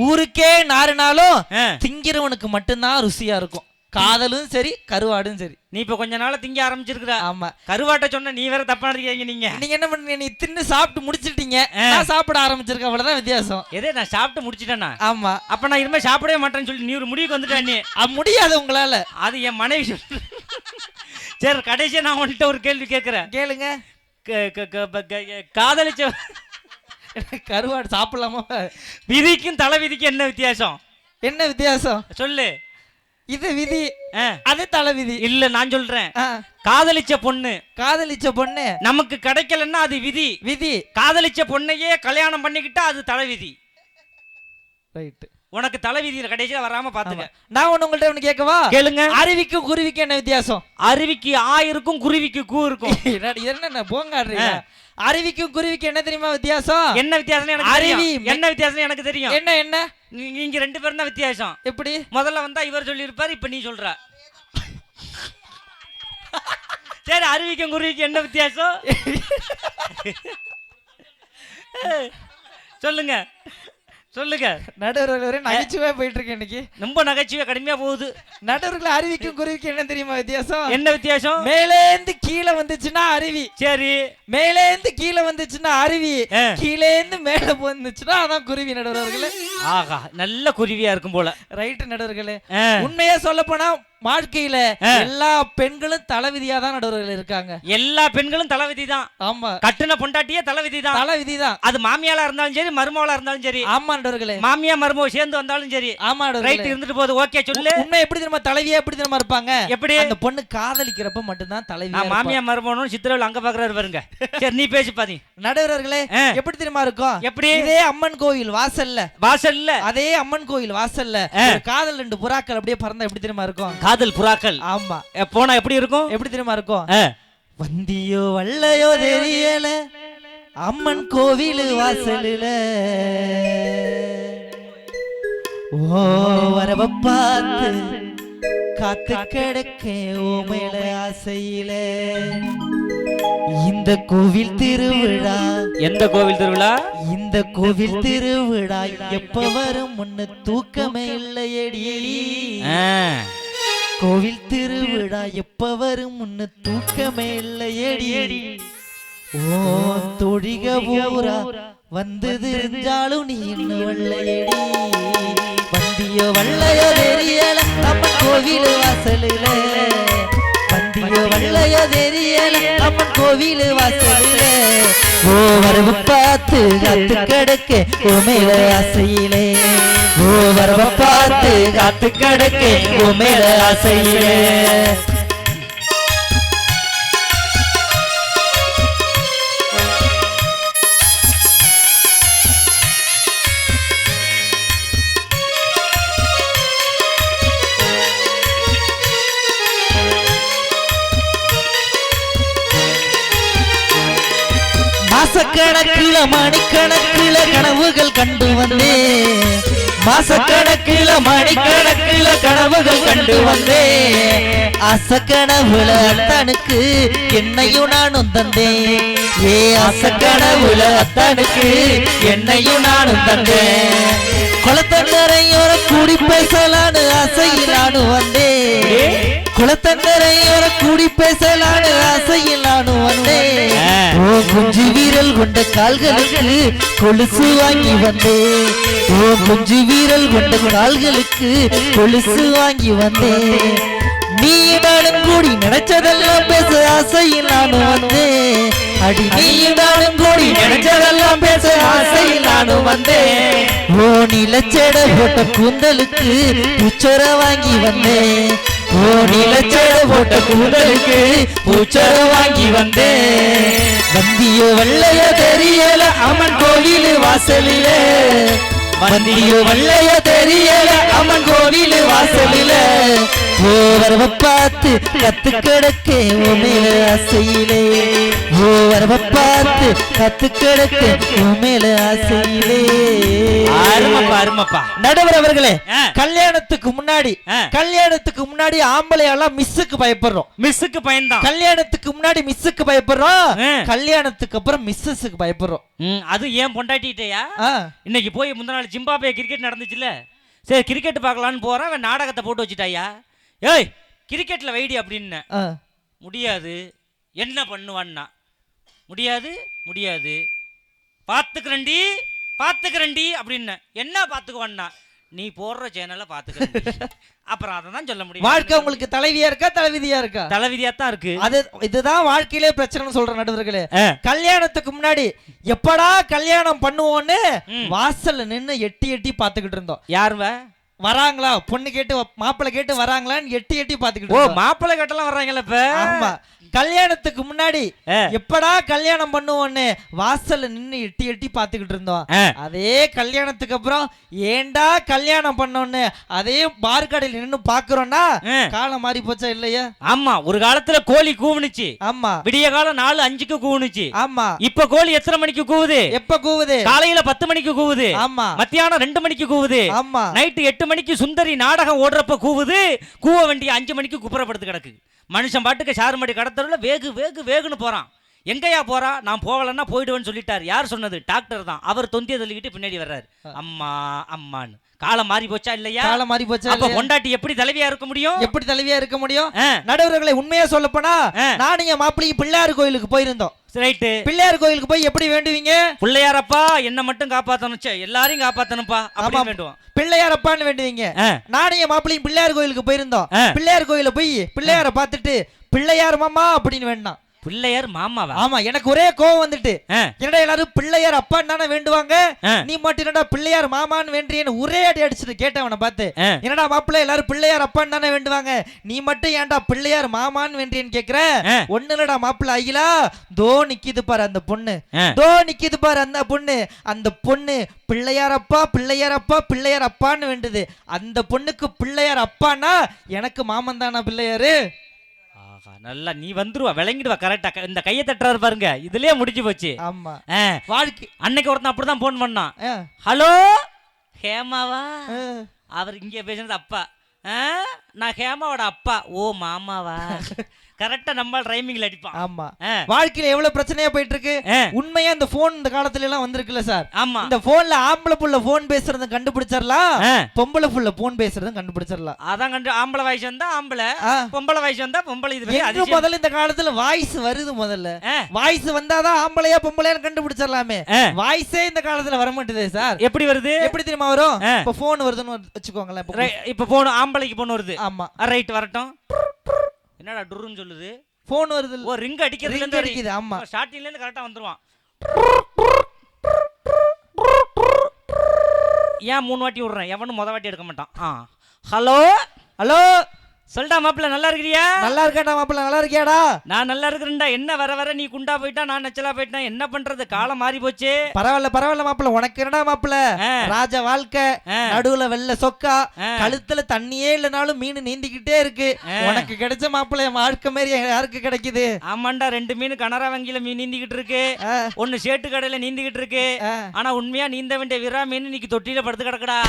ஊருக்கே நாறுனாலும் திங்கிறவனுக்கு மட்டும்தான் ருசியா இருக்கும். காதலும் சரி கருவாடும் சரி. நீ இப்ப கொஞ்ச நாள திங்க ஆரம்பிச்சிருக்கா? ஆமா. கருவாட்டை சொன்ன நீ வேற தப்பா நினைக்கிறீங்க. நீங்க என்ன பண்ணீங்க? நீ தின்னு சாப்பிட்டு முடிச்சிட்டீங்க, நான் சாப்பிட ஆரம்பிச்சிருக்கேன். அவ்வளவுதான் வித்தியாசம். எதே நான் சாப்பிட்டு முடிச்சிட்டேனா? ஆமா. அப்ப நான் இனிமே சாப்பிடவே மாட்டேன்னு சொல்லி நீ ஒரு முடிவுக்கு வந்துட்டேன். நீ முடியாது உங்களால. அது என் மனைவி. சரி, கடைசியா நான் உன்கிட்ட ஒரு கேள்வி கேட்கிறேன், கேளுங்க. காதலிச்ச கருவாடு சாப்பிடலாமா? விதிக்கும் தலை விதிக்கும் என்ன வித்தியாசம்? என்ன வித்தியாசம் சொல்லு. இது விதி, அது தலை விதி. இல்ல, நான் சொல்றேன். காதலிச்ச பொண்ணு நமக்கு கிடைக்கலன்னா அது விதி. காதலிச்ச பொண்ணையே கல்யாணம் பண்ணிக்கிட்டா அது தலை விதி. ரைட். உனக்கு தலை விதியில கடைசியா வராம பாத்துக்க. நான் உங்கள்ட்ட ஒண்ணு கேட்கவா? கேளுங்க. அருவிக்கும் குருவிக்கும் என்ன வித்தியாசம்? அருவிக்கு ஆ இருக்கும், குருவிக்கு கூ இருக்கும். என்ன போங்காடுறீங்க? அருவிக்கும் குருவிக்கும் என்ன தெரியுமா வித்தியாசம்? என்ன வித்தியாசம்? என்ன வித்தியாசம் எனக்கு தெரியும். என்ன? நீங்க ரெண்டு பேரும் தான் வித்தியாசம். எப்படி? முதல்ல வந்தா இவர் சொல்லி இருப்பாரு, இப்ப நீ சொல்ற. சரி, மாதிரி அருவிக்கும் குருவிக்கும் என்ன வித்தியாசம்? சொல்லுங்க சொல்லுங்க. நடுவர்களே நகைச்சுவை போயிட்டு இருக்கு இன்னைக்கு. ரொம்ப நகைச்சுவை கடுமையா போகுது. நடுவர்களே அருவிக்கும் குருவிக்கும் என்ன தெரியுமா வித்தியாசம்? என்ன வித்தியாசம்? மேலேந்து கீழே வந்துச்சுன்னா அருவி. சரி. மேலேந்து கீழே வந்துச்சுன்னா அருவி. கீழேந்து மேல வந்துச்சுன்னா அதான் குருவி. நடுவர்களே ஆகா நல்ல குருவியா இருக்கும் போல. ரைட் நடுவர்களே. உண்மையா சொல்ல போனா வாழ்க்கையில எல்லா பெண்களும் தலைவிதியா தான் நடுவர்கள் இருக்காங்க. எல்லா பெண்களும் தலைவிதி தான். ஆமா. கட்டுன பொண்டாட்டியே தலைவிதி தான். தலைவிதி தான். அது மாமியாளா இருந்தாலும் சரி மருமகளா இருந்தாலும் சரி. ஆமா நடுவர்களே. மாமியா மருமக சேர்ந்து வந்தாலும் சரி. ஆமா நடுவர்களே. ரைட் இருந்துட்டு போகுது. ஓகே சொல்லு. உண்மை எப்படி தெரியுமா தலைவியா எப்படி தெரியுமா இருப்பாங்க? எப்படி? அந்த பொண்ணு காதலிக்கிறப்ப மட்டும் தான் தலைவியா. நான் மாமியா மருமகனும் சித்திரவில் அங்க பாக்குறாரு பாருங்க. சரி நீ பேசி பாதி. நடுவர்களே எப்படி தெரியுமா இருக்கும்? எப்படி? இதே அம்மன் கோயில் வாசல்ல அதே அம்மன் கோயில் வாசல்ல காதல் ரெண்டு புறாக்கள் அப்படியே பறந்தா எப்படி தெரியுமா இருக்கும்? காதல் புறாக்கள். ஆமா. போனா எப்படி இருக்கும்? எப்படி தெரியுமா இருக்கும்? வந்தியோ வல்லையோ தெரியல அம்மன் கோவில் வாசல்ல ஓ வரவ பார்த்து காத்து கிடக்க ஓ மேல ஆசையில இந்த கோவில் திருவிழா. எந்த கோவில் திருவிழா? இந்த கோவில் திருவிழா எப்ப வரும் முன்னு தூக்கமே இல்லையடி. கோவில் திருவிழா எப்ப வரும் முன்னு தூக்கமே இல்லையடி. ஓ தொழிக பூரா வந்து தெரிஞ்சாலும் நீ இன்னும் வல்லையடி. வந்தியோ வல்லையோ தெரியல நம்ம கோவில் வாசலில. வந்தியோ வல்லையோ தெரியல நம்ம கோவில் வாசலில. ஓ வரவு பார்த்து காத்து கிடக்க ஓ மேல ஆசையிலே. ஓ வரவ பார்த்து காத்து கிடக்க ஓ மேல ஆசையிலே. மாசக்கணக்கில மணிக்கணக்கில கனவுகள் கண்டு வந்தே. மாசக்கணக்கில மணிக்கணக்கில கனவுகள் கண்டு வந்தே. அசக்கனவுல அத்தனுக்கு என்னையும் நானும் தந்தேன். ஏ அசக்கனவுல அத்தனுக்கு என்னையும் நானும் தந்தேன். குளத்தங்கரையோர கூடி பேசலான்னு ஆசையில் நானும் வந்தேன். குளத்தங்கரையோர கூடி பேசலான்னு ஆசையில் நானும் வந்தேன். ஓ குஞ்சு வீரல் கொண்ட கால்களுக்கு கொலுசு வாங்கி வந்தேன். ஓ குஞ்சு வீரல் கொண்ட கால்களுக்கு கொலுசு வாங்கி வந்தேன். நீ நானும் கூடி நினைச்சதெல்லாம் பேச ஆசையில் நானும் வந்தேன். அடி நீ நானும் கூடி நினைச்சதெல்லாம் பேச ஆசையில் நானும் வந்தேன். ஓ நிலச்சேட போட்ட கூந்தலுக்கு பூச்சொர வாங்கி வந்தேன். ஓ நிலச்சேட போட்ட கூந்தலுக்கு பூச்சொர வாங்கி வந்தேன். வந்தியோ வல்லையோ தெரியல அம்மன் கோவில் வாசலில. வந்தியோ வல்லையோ தெரியல அம்மன் கோவில் வாசலில. ஓ வரவ பார்த்து கத்து கிடக்க ஓ மேல ஆசையிலே. ஓ வரவ பார்த்து கத்து கிடக்க ஓ மேல ஆசையிலே. நடுவர் அவர்களே கல்யாணத்துக்கு முன்னாடி ஆம்பளை எல்லாம் மிஸ்ஸுக்கு பயப்படுறோம். மிஸ்ஸுக்கு பயந்தான். கல்யாணத்துக்கு முன்னாடி மிஸ்ஸுக்கு பயப்படுறோம். கல்யாணத்துக்கு அப்புறம் மிஸ்ஸஸுக்கு பயப்படுறோம். அது ஏன் பொண்டாட்டிட்டேயா? இன்னைக்கு போய் முந்தின நாள் ஜிம்பாப்வே கிரிக்கெட் நடந்துச்சுல்ல. சரி கிரிக்கெட் பார்க்கலான்னு போறேன். அவன் நாடகத்தை போட்டு வச்சுட்டாயா. ஏய் கிரிக்கெட்ல வைடி அப்படின்னு. முடியாது. என்ன பண்ணுவான்னா முடியாது பார்த்துக்கிறண்டி அப்படின்னு. என்ன பார்த்துக்குவான்னா நீ போடுற சேனலை பார்த்துக்கிறேன். அப்புறம் அதை தான் சொல்ல முடியும். வாழ்க்கை உங்களுக்கு தலைவியா இருக்கா தலைவிதியா இருக்கா? தலைவிதியா தான் இருக்கு. அது இதுதான் வாழ்க்கையிலே பிரச்சனைன்னு சொல்ற நடுவர்களே. கல்யாணத்துக்கு முன்னாடி எப்படா கல்யாணம் பண்ணுவோன்னு வாசல்ல நின்னு எட்டி பாத்துக்கிட்டு இருந்தோம். யாருவ வராங்களா பொண்ணு கேட்டு மாப்பிள்ளை கேட்டு வராங்களான்னு எட்டி பாத்துக்கிட்டு. ஓ மாப்பிள்ளை கேட்டெல்லாம் வர்றாங்கல்ல இப்ப. ஆமா கல்யாணத்துக்கு முன்னாடி எப்படா கல்யாணம் பண்ணுவோன்னு வாசல்ல நின்னு எட்டி பாத்துக்கிட்டு இருந்தோம். அதே கல்யாணத்துக்கு அப்புறம் ஏண்டா கல்யாணம் பண்ணோன்னு அதே பார் கடையில் நின்னு பாக்குறோம்னா காலம் மாறி போச்சா இல்லையா? ஆமா ஒரு காலத்துல கோழி கூவுனுச்சு. ஆமா விடிய காலம் 4-5க்கு கூவுனுச்சு. ஆமா இப்ப கோழி எத்தனை மணிக்கு கூவுது? எப்ப கூவுது? காலையில 10 மணிக்கு கூவுது. ஆமா மத்தியானம் 2 மணிக்கு கூவுது. ஆமா நைட்டு 8 மணிக்கு சுந்தரி நாடகம் ஓடுறப்ப கூவுது. கூவ வேண்டிய 5 மணிக்கு குப்புறப்படுத்து கிடக்கு. மனுஷன் பாட்டுக்கு சாருமடி கடத்த நடுவில் வேகு வேகு வேகுன்னு போறான். எங்கேயா போறா? நான் போகலன்னா போயிடுவேன்னு சொல்லிட்டாரு. யார் சொன்னது? டாக்டர் தான். அவர் தொந்தியை தள்ளிக்கிட்டு பின்னாடி வர்றாரு. அம்மா அம்மான்னு. காலம் மாறி போச்சா இல்லையா? காலம் மாறி போச்சா? அப்ப பொண்டாட்டி எப்படி தலைவியா இருக்க முடியும்? எப்படி தலைவியா இருக்க முடியும்? நடுவர்களை உண்மையா சொல்ல போனா நானும் என் மாப்பிள்ளையும் பிள்ளையார் கோயிலுக்கு போயிருந்தோம். ரைட்டு. பிள்ளையார் கோயிலுக்கு போய் எப்படி வேண்டுவீங்க? பிள்ளையாரப்பா என்ன மட்டும் காப்பாத்தணும், எல்லாரையும் காப்பாத்தணும்ப்பா அப்படி வேண்டுவோம். பிள்ளையாரப்பான்னு வேண்டுவீங்க. நானும் என் மாப்பிள்ளையும் பிள்ளையார் கோயிலுக்கு போயிருந்தோம். பிள்ளையார் கோயில போய் பிள்ளையார பார்த்துட்டு பிள்ளையார் மாமா அப்படின்னு வேண்டாம். பிள்ளையார் மாமாவா? ஆமா, எனக்கு ஒரே கோவம் வந்துட்டு, என்னடா எல்லாரும் பிள்ளையார் அப்பான்னு தானே வேண்டுவாங்க, நீ மட்டும் என்னடா பிள்ளையார் மாமான்னு வேண்டியன்னு ஒரே அடி அடிச்சுட்டு கேட்டேன் அவனை பார்த்து. என்னடா மாப்பிள்ளை எல்லாரும் பிள்ளையார் அப்பான்னு தானே வேண்டுவாங்க, நீ மட்டும் ஏன்டா பிள்ளையார் மாமான்னு வேண்டியன்னு கேக்குற? ஒண்ணு இல்லடா மாப்பிள்ளை ஐயா, தோ நிக்கிது பாரு அந்த பொண்ணு, தோ நிக்கிது பாரு அந்த பொண்ணு, அந்த பொண்ணு பிள்ளையார் அப்பா பிள்ளையார் அப்பா பிள்ளையார் அப்பான்னு வேண்டுது. அந்த பொண்ணுக்கு பிள்ளையார் அப்பான்னா எனக்கு மாமன் தானா பிள்ளையாரு? நல்லா நீ வந்துருவா, விளங்கிடுவா கரெக்டா. இந்த கையை தட்டுறாரு பாருங்க, இதுலயே முடிஞ்சு போச்சு. ஆமா, வாழ்க்கை. அன்னைக்கு ஒருத்தன் அப்படிதான் போன் பண்ணான். ஹலோ ஹேமாவா? அவர் இங்க பேசுனது அப்பா. நான் ஹேமாவோட அப்பா. ஓ மாமாவா? கரெக்டா நம்ம ரைமிங்ல அடிப்பான். ஆமா, வாழ்க்கையில எவ்வளவு பிரச்சனையா போயிட்டு இருக்கு. உண்மையா இந்த போன் இந்த காலத்துல எல்லாம் வந்திருக்குல்ல சார். ஆமா, இந்த போன்ல ஆம்பளை புள்ள போன் பேசுறத கண்டுபிடிச்சிடலாம், பொம்பளை புள்ள போன் பேசுறத கண்டுபிடிச்சிடலாம். அதான் ஆம்பளை வயசு வந்தா ஆம்பளை, பொம்பளை வயசு வந்தா பொம்பளை. இது முதல்ல இந்த காலத்துல வாய்ஸ் வருது. முதல்ல வாய்ஸ் வந்தாதான் ஆம்பளையா பொம்பளையா கண்டுபிடிச்சிடலாமே. வாய்ஸே இந்த காலத்துல வர மாட்டேதே சார். எப்படி வருது? எப்படி தெரியுமா வரும்? இப்ப போன் வருதுன்னு வச்சுக்கோங்களேன். இப்ப போன் ஆம்பளைக்கு போன் வருது. ஆமா, ரைட் வரட்டும். என்னடா டுருன்னு சொல்லுது? போன் வருது. ஓ ரிங் அடிக்கிறது இருந்து அடிக்குது. ஆமா, ஸ்டார்டிங்ல இருந்து கரெக்ட்டா வந்துருவான். ஏன் 3 வாட்டி விடுறேன், எவனும் முத வாட்டி எடுக்க மாட்டான். ஹலோ ஹலோ, சொல்டா மாப்பிள்ள, நல்லா இருக்கிறியா? நல்லா இருக்கேன்டா மாப்பிள்ள, நல்லா இருக்கியாடா? நான் நல்லா இருக்கிறேன்டா. என்ன வர வர நீ குண்டா போயிட்டா, நான் நச்சலா போயிட்டேன், என்ன பண்றது, காலம் மாறி போச்சு. பரவாயில்ல பரவாயில்ல மாப்பிள்ள, உனக்கு என்னடா மாப்பிள்ள ராஜ வாழ்க்கை, நடுவுல வெள்ள சொக்கா, கழுத்துல தண்ணியே இல்லனாலும் மீன் நீந்திக்கிட்டே இருக்கு. உனக்கு கிடைச்ச மாப்பிள்ள வாழ்க்கை மாதிரி யாருக்கு கிடைக்குது? ஆமாண்டா, 2 மீன் கனரா வங்கியில மீன் நீந்திக்கிட்டு இருக்கு, 1 சேட்டு கடையில நீந்திக்கிட்டு இருக்கு. ஆனா உண்மையா நீந்த வேண்டிய விரா மீன் இன்னைக்கு தொட்டியில படுத்து கிடக்குடா.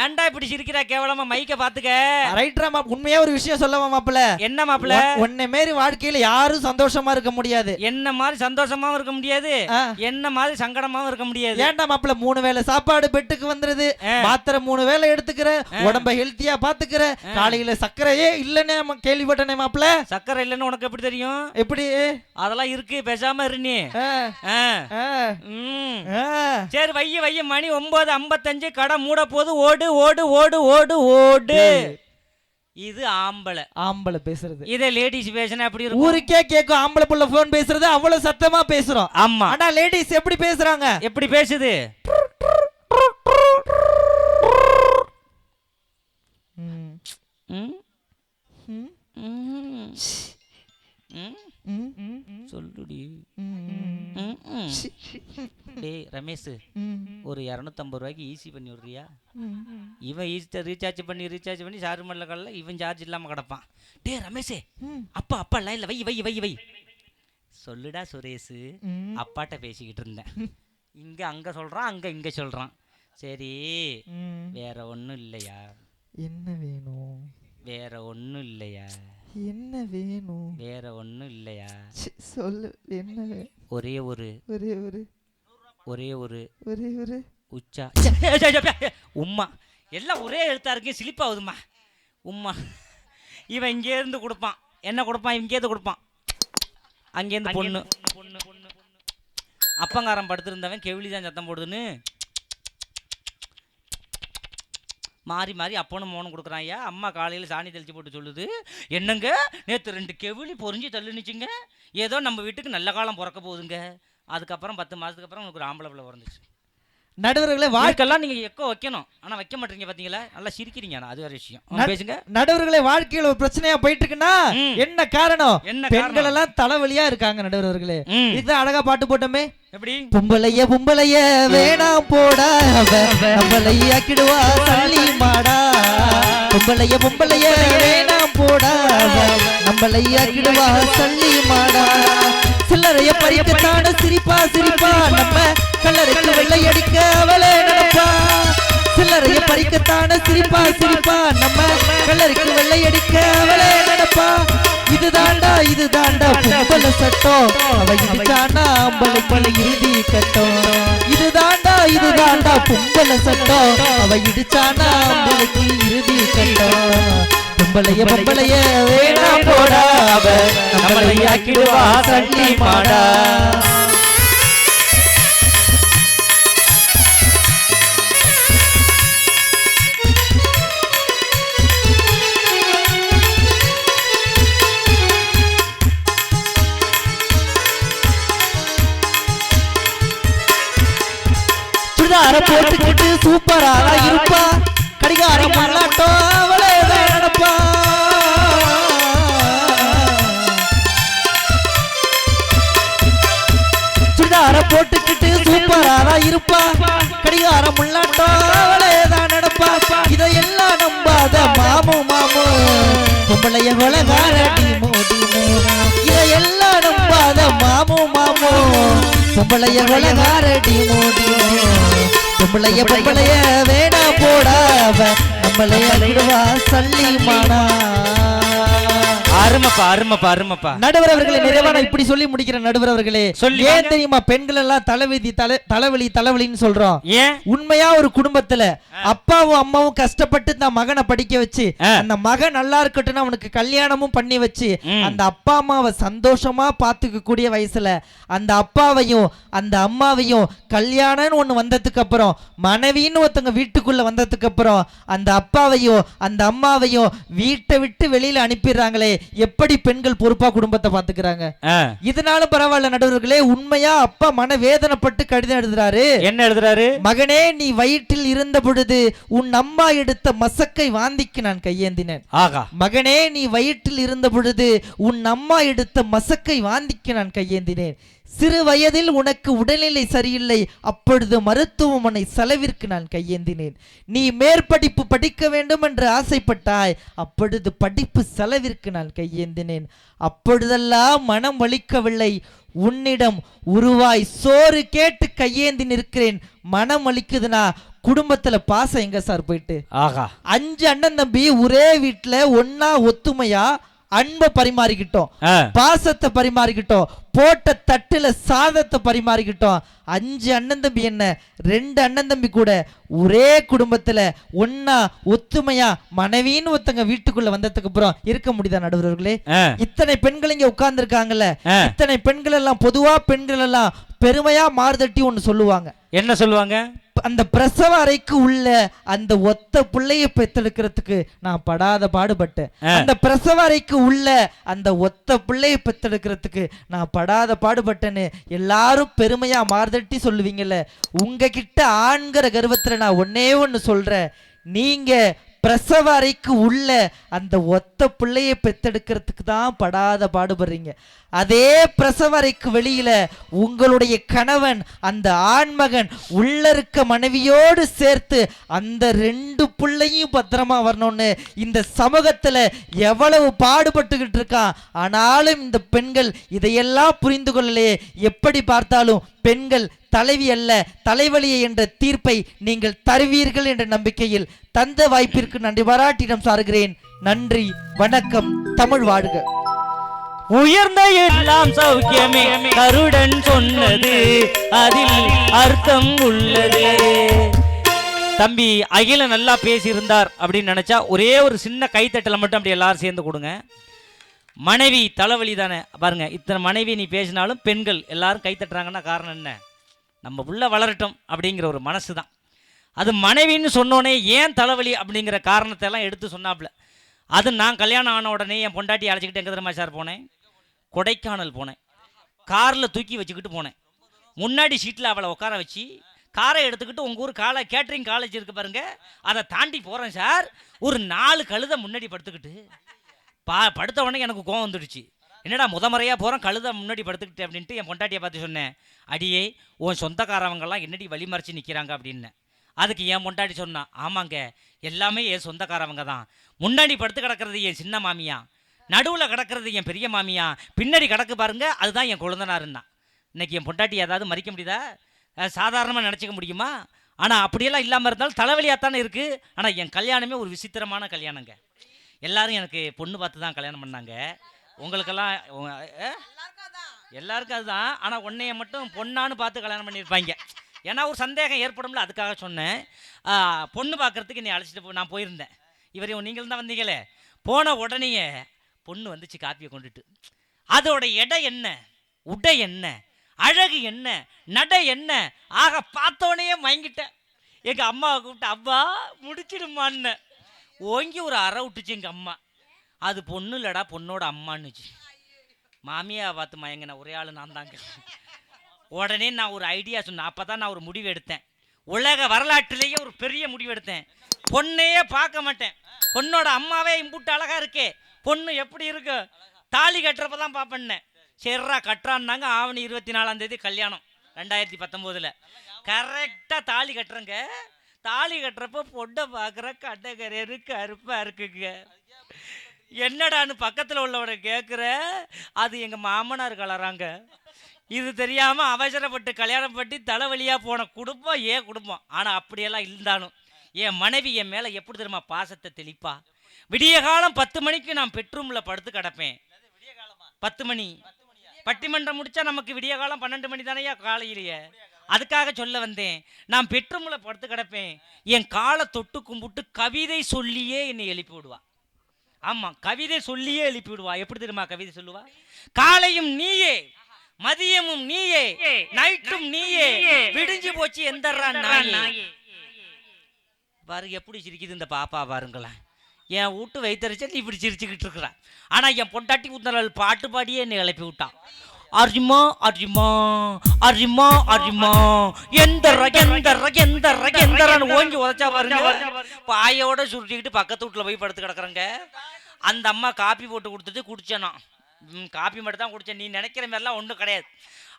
ஏன்டா இப்படி சிரிக்கிறா கேவலமா? மைக்க பாத்துக்க. ரைட்ரா மாப், உண்மையா ஒரு விஷயம் சொல்லவா மாப்பிள்ள? என்ன மாப்பிள்ள? உன்னை மாரி வாழ்க்கையில யாரும் சந்தோஷமா இருக்க முடியாது. என்ன மாதிரி சந்தோஷமாவும் இருக்க முடியாது, என்ன மாதிரி சங்கடமாவும் இருக்க முடியாது. ஏன்டா மாப்பிள்ள 3 வேளை சாப்பாடு பெட்டுக்கு வந்துருது, மாத்திரை 3 வேளை எடுத்துக்கிற, உடம்ப ஹெல்த்தியா பாத்துக்கிற, காலையில சர்க்கரையே இல்லன்னு கேள்விப்பட்டனே மாப்பிள்ள. சர்க்கரை இல்லன்னு உனக்கு எப்படி தெரியும்? எப்படி? அதெல்லாம் இருக்கு, பேசாம இரு நீ. சரி வைய வைய, மணி 9:55, கடை மூட போது. ஓடு ஓடு ஓடு ஓடு ஓடு. இது ஆம்பளை பேசுறது. இதே லேடிஸ் பேசினா எப்படி இருக்கும்? ஊருக்கே கேட்கும் ஆம்பளை புள்ள போன் பேசுறது, அவ்வளவு சத்தமா பேசுறோம். ஆமா, ஆனா லேடிஸ் எப்படி பேசுறாங்க? எப்படி பேசுது? சொல்லுடி. டேய் ரமேஷ், ஒரு 250 ரூபாய்க்கு ஈஸி பண்ணி விடுறியா? இவன் ரீசார்ஜ் பண்ணி சாருமல்ல கல்ல இவன் சார்ஜ் இல்லாம கிடப்பான். டேய் ரமேஷே, அப்பா லைன்ல வை வை வை வை. சொல்லுடா சுரேஷ், அப்பாட்ட பேசிக்கிட்டு இருந்தேன். இங்க அங்க சொல்றான், அங்க இங்க சொல்றான். சரி, வேற ஒண்ணும் இல்லையா? என்ன வேணும்? வேற ஒண்ணும் இல்லையா? என்ன வேணும்? வேற ஒண்ணும் இல்லையா? சொல்லு, என்ன? ஒரே ஒரு உச்சா உம்மா. எல்லாம் ஒரே எழுத்தா இருக்கு, சிலிப்பாகுதுமா. உம்மா. இவன் இங்கே இருந்து கொடுப்பான். என்ன கொடுப்பான்? இங்கேருந்து கொடுப்பான். அங்கேருந்து பொண்ணு. அப்பங்காரம் படுத்திருந்தவன் கெவிலிதான் சத்தம் போடுதுன்னு மாறி மாறி அப்பனும் மோனும் கொடுக்குறான். ஐயா, அம்மா காலையில் சாணி தெளிச்சு போட்டு சொல்லுது, என்னங்க நேற்று 2 கெவிலி பொறிஞ்சு தள்ளுனுச்சுங்க, ஏதோ நம்ம வீட்டுக்கு நல்ல காலம் பிறக்க போகுதுங்க. அதுக்கப்புறம் 10 மாதத்துக்கு அப்புறம் உங்களுக்கு ஒரு ஆம்பளை பிள்ளை பிறந்துச்சு. நடுவர்களே, வாழ்க்கையெல்லாம் நீங்க எக்கோ வைக்கணும், ஆனா வைக்க மாட்டீங்க. பாத்தீங்களா, நல்லா சிரிக்கிறீங்க. அது ஒரு விஷயம். பேசுங்க. நடுவர்களே, வாழ்க்கையில ஒரு பிரச்சனையா போயிட்டு இருக்குன்னா என்ன காரணம்? பெண்கள் எல்லாம் தலைவலியா இருக்காங்க. நடுவர்களே, இதுதான் அழகா பாட்டு போட்டோமே. எப்படி? பொம்பளைய வேணாம் போடா, நம்மளையாக்கிடுவா தள்ளி மாடா. பொம்பளைய வேணாம் போடா, நம்மளையாக்கிடுவா தள்ளி மாடா. சில்லறைய பறிக்கத்தான சிரிப்பா நம்ம கல்லறைக்கு வெள்ளை அடிக்க அவளே நடப்பா. சில்லறைய பறிக்கத்தான சிரிப்பா நம்ம கல்லறைக்கு வெள்ளை அடிக்க அவளே நடப்பா. இதுதாண்டா இது தாண்டா பொம்பளை சட்டம் அவ இடிச்சானா அம்பளைக்கு இறுதி கட்டம் இது தாண்டா பொம்பளை சட்டம் அவ இடிச்சானா அம்பளைக்கு இறுதி கட்டம் பொம்பளைய வேணா போடா அவ நம்மளை ஆக்கிடுவா சண்டி மாடா சுடிதார போட்டுக்கிட்டு சூப்பரா இருப்பா கடிகாரம் மல்லாட்டம் அவளே தான் நடப்பா சுடிதார போட்டுக்கிட்டு சூப்பரா இருப்பா கடிகாரம் மல்லாட்டம் அவளே தான் நடப்பா இதையெல்லாம் நம்பாத மாமு பொம்பளைய கொலகாரடி மோடி இதையெல்லாம் நம்பாத மாமு பொம்பளைய கொலகாரடி மோடி பொம்பளைய வேணா போடாவ நம்மளை அழுவா சல்லி மாடா அருமப்பா நடுவர் அவர்களே நிறைவான இப்படி சொல்லி முடிக்கிற நடுவர் அவர்களே ஏன் தெரியுமா பெண்கள் எல்லாம் தலைவலின்னு சொல்றோம் ஏன் உண்மையா ஒரு குடும்பத்துல அப்பாவும் அம்மாவும் கஷ்டப்பட்டு இந்த மகனை படிக்க வச்சு அந்த மகன் நல்லா இருக்கட்டும் அவனுக்கு கல்யாணமும் பண்ணி வச்சு அந்த அப்பா அம்மாவை சந்தோஷமா பாத்துக்க கூடிய வயசுல அந்த அப்பாவையும் அந்த அம்மாவையும் கல்யாணம்னு ஒண்ணு வந்ததுக்கு அப்புறம் மனைவின்னு ஒருத்தவங்க வீட்டுக்குள்ள வந்ததுக்கு அப்புறம் அந்த அப்பாவையும் அந்த அம்மாவையும் வீட்டை விட்டு வெளியில அனுப்பிடுறாங்களே எப்படி பெண்கள் பொறுப்பா குடும்பத்தை பாத்துக்கிறாங்க இதனால பரவாயில்ல நடுவர்களே உண்மையா அப்பா மன வேதனைப்பட்டு கடிதம் எழுதுறாரு என்ன எழுதுறாரு மகனே நீ வயிற்றில் இருந்த பொழுது உன் அம்மா எடுத்த மசக்கை வாந்திக்கு நான் கையேந்தினேன் மகனே நீ வயிற்றில் இருந்த பொழுது உன் அம்மா எடுத்த மசக்கை வாந்திக்கு நான் கையேந்தினேன் சிறு வயதில் உனக்கு உடல்நிலை சரியில்லை அப்பொழுது மருத்துவமனை செலவிற்கு நான் கையேந்தினேன் நீ மேற்படிப்பு படிக்க வேண்டும் என்று ஆசைப்பட்டாய் அப்பொழுது படிப்பு செலவிற்கு நான் கையேந்தினேன் அப்பொழுதெல்லாம் மனம் வலிக்கவில்லை உன்னிடம் உருவாய் சோறு கேட்டு கையேந்தி நிற்கிறேன் மனம் வலிக்குதுன்னா குடும்பத்துல பாசம் எங்க சார் போயிட்டு 5 அண்ணன் தம்பி ஒரே வீட்டுல ஒன்னா ஒத்துமையா அன்பை பரிமாறிக்கிட்டோம் பாசத்தை பரிமாறிக்கிட்டோம் போட்ட தட்டுல சாதத்தை பரிமாறிக்கிட்டோம் 5 அண்ணன் தம்பி என்ன 2 அண்ணன் தம்பி கூட ஒரே குடும்பத்துல ஒன்னா ஒத்துமையா மனைவின்னு ஒருத்தங்க வீட்டுக்குள்ள வந்ததுக்கு அப்புறம் இருக்க முடியுதா நடுவர்களே இத்தனை பெண்கள் இங்க உட்கார்ந்து இருக்காங்கல்ல இத்தனை பெண்கள் எல்லாம் பொதுவா பெண்கள் எல்லாம் பெருமையா மார்தட்டி ஒண்ணு சொல்லுவாங்க என்ன சொல்லுவாங்க அந்த பிரசவ அறைக்கு உள்ள அந்த ஒத்த பிள்ளைய பெத்தெடுக்கிறதுக்கு நான் படாத பாடுபட்டேன் அந்த பிரசவ அறைக்கு உள்ள அந்த ஒத்த பிள்ளைய பெத்தெடுக்கிறதுக்கு நான் படாத பாடுபட்டேன்னு எல்லாரும் பெருமையா மார்தட்டி சொல்லுவீங்கல்ல உங்ககிட்ட ஆண்கிற கர்வத்துல நான் ஒன்னே ஒன்னு சொல்றேன் நீங்க பிரசவ அறைக்கு உள்ள அந்த ஒத்த பிள்ளைய பெத்தெடுக்கிறதுக்கு தான் படாத பாடுபடுறீங்க அதே பிரசவ அறைக்கு வெளியில உங்களுடைய கணவன் அந்த ஆண்மகன் உள்ள இருக்க மனைவியோடு சேர்த்து அந்த 2 பிள்ளையும் பத்திரமா வரணும்னு இந்த சமூகத்துல எவ்வளவு பாடுபட்டுக்கிட்டு இருக்கான் ஆனாலும் இந்த பெண்கள் இதையெல்லாம் புரிந்து கொள்ளலையே எப்படி பார்த்தாலும் பெண்கள் தலைவி அல்ல தலைவலியை என்ற தீர்ப்பை நீங்கள் தருவீர்கள் என்ற நம்பிக்கையில் தந்த வாய்ப்பிற்கு நன்றி பாராட்டிடம் சாருகிறேன் நன்றி வணக்கம் தமிழ் வாழ்க உயர்ந்த எல்லாம் சௌக்கியமே கருடன் சொன்னது அதில் அர்த்தம் உள்ளது தம்பி அகில நல்லா பேசியிருந்தார் அப்படின்னு நினைச்சா ஒரே ஒரு சின்ன கைத்தட்டல மட்டும் அப்படி எல்லாரும் சேர்ந்து கொடுங்க மனைவி தலைவலி தானே பாருங்க இத்தனை மனைவி நீ பேசினாலும் பெண்கள் எல்லாரும் கைத்தட்டுறாங்கன்னா காரணம் என்ன நம்ம உள்ள வளரட்டும் அப்படிங்கிற ஒரு மனசு தான் அது மனைவின்னு சொன்னோன்னே ஏன் தலைவலி அப்படிங்கிற காரணத்தை எல்லாம் எடுத்து சொன்னாப்புல அது நான் கல்யாணம் ஆன உடனே என் பொண்டாட்டி அழைச்சிக்கிட்டு எங்கே தெரியுமா சார் போனேன் கொடைக்கானல் போனேன் காரில் தூக்கி வச்சுக்கிட்டு போனேன் முன்னாடி சீட்டில் அவளை உட்கார வச்சு காரை எடுத்துக்கிட்டு உங்கள் ஊர் கேட்ரிங் காலேஜ் இருக்கு பாருங்க அதை தாண்டி போகிறேன் சார் ஒரு 4 கழுதை முன்னாடி படுத்துக்கிட்டு படுத்த உடனே எனக்கு கோவம் வந்துடுச்சு என்னடா முறையாக போகிறோம் கழுதை முன்னாடி படுத்துக்கிட்டு அப்படின்ட்டு என் பொண்டாட்டியை பார்த்து சொன்னேன் அடியே உன் சொந்தக்காரவங்கெல்லாம் என்னடி வழிமறைச்சி நிற்கிறாங்க அப்படின்னு அதுக்கு என் பொண்டாட்டி சொன்னான் ஆமாங்க எல்லாமே என் சொந்தக்காரவங்க தான் முன்னாடி படுத்து கிடக்கிறது என் சின்ன மாமியா நடுவில் கிடக்கிறது என் பெரிய மாமியா பின்னாடி கிடக்கு பாருங்க அதுதான் என் குழந்தனாருன்னா இன்னைக்கு என் பொண்டாட்டி ஏதாவது மறிக்க முடியுதா சாதாரணமாக நினச்சிக்க முடியுமா ஆனால் அப்படியெல்லாம் இல்லாமல் இருந்தாலும் தலைவலியாகத்தானே இருக்குது ஆனால் என் கல்யாணமே ஒரு விசித்திரமான கல்யாணங்க எல்லாரும் எனக்கு பொண்ணு பார்த்து தான் கல்யாணம் பண்ணாங்க உங்களுக்கெல்லாம் எல்லாருக்கும் அதுதான். ஆனால் உன்னைய மட்டும் பொண்ணான்னு பார்த்து கல்யாணம் பண்ணியிருப்பாங்க. ஏன்னா ஒரு சந்தேகம் ஏற்படும்ல, அதுக்காக சொன்னேன். பொண்ணு பார்க்கறதுக்கு நீ அழைச்சிட்டு நான் போயிருந்தேன். நீங்களும் தான் வந்தீங்களே. போன உடனேயே பொண்ணு வந்துச்சு காப்பியை கொண்டுட்டு. அதோட எடை என்ன, உடை என்ன, அழகு என்ன, நடை என்ன, ஆக பார்த்தோன்னே மயங்கிட்டேன். எங்கள் அம்மாவை கூப்பிட்டு அவ்வா முடிச்சிடுமான்னு ஓங்கி ஒரு அறை விட்டுச்சு எங்கள் அம்மா. அது பொண்ணு இல்லடா, பொண்ணோட அம்மான்னுச்சு. மாமியா பார்த்து மயங்கின ஒரே ஆள் நான் தாங்க. உடனே நான் ஒரு ஐடியா சொன்னேன். அப்போ தான் நான் ஒரு முடிவு எடுத்தேன். உலக வரலாற்றிலேயே ஒரு பெரிய முடிவு எடுத்தேன். பொண்ணையே பார்க்க மாட்டேன், பொண்ணோட அம்மாவே இம்புட்டு அழகா இருக்கே, பொண்ணு எப்படி இருக்கு, தாலி கட்டுறப்ப தான் பார்ப்பேன்னேன். சரிரா கட்டுறான்னாங்க. ஆவணி 24 கல்யாணம் 2019. கரெக்டாக தாலி கட்டுறேங்க. தாலி கட்டுறப்ப பொண்ணை பார்க்குற கட்டக்கரையரு கருப்பாக இருக்குங்க. என்னடான்னு பக்கத்தில் உள்ளவரை கேட்குற, அது எங்கள் மாமனார் கலராங்க. இது தெரியாமல் அவசரப்பட்டு கல்யாணம் பட்டி தலைவலியாக போன குடும்பம் ஏன் குடும்பம். ஆனால் அப்படியெல்லாம் இருந்தாலும் என் மனைவி என் மேலே எப்படி தெரியுமா பாசத்தை தெளிப்பா. விடிய காலம் 10 மணிக்கு நான் பெட்ரூமில் படுத்து கிடப்பேன். 10 மணி பட்டிமன்றம் முடிச்சா நமக்கு விடிய காலம் 12 மணி தானையா காலையிலேயே. அதுக்காக சொல்ல வந்தேன். நான் பெட்ரூமில் படுத்து கிடப்பேன். என் காலை தொட்டு கும்பிட்டு கவிதை சொல்லியே என்னை எழுப்பி விடுவா. ஆமா, கவிதை சொல்லியே எழுப்பி விடுவா. எப்படி தெரியுமா கவிதை சொல்லுவா? காலையும் நீயே, மதியமும் நீயே, நைட்டும் நீயே, விடிஞ்சு போச்சு எந்தர்றா நாயே. பாரு எப்படி சிரிக்குது இந்த பாப்பா பாருங்களேன். என் வீட்டு வைத்தறிச்சல் இப்படி சிரிச்சுக்கிட்டு இருக்கிறான். ஆனால் என் பொண்டாட்டி உத்தரல் பாட்டு பாடியே என்னை எழுப்பி விட்டான். அரிமா அரிமா அரிமா அரிமா எந்தர எந்தர எந்தர எந்தரன்னு ஓங்கி உதச்சா பாருங்க. பாயோட சுருட்டிக்கிட்டு பக்கத்து வீட்டில் போய் படுத்து கிடக்குறேங்க. அந்த அம்மா காப்பி போட்டு கொடுத்துட்டு குடிச்சேனா. காப்பி மட்டும் தான் குடித்தேன். நீ நினைக்கிற மாதிரிலாம் ஒன்றும் கிடையாது.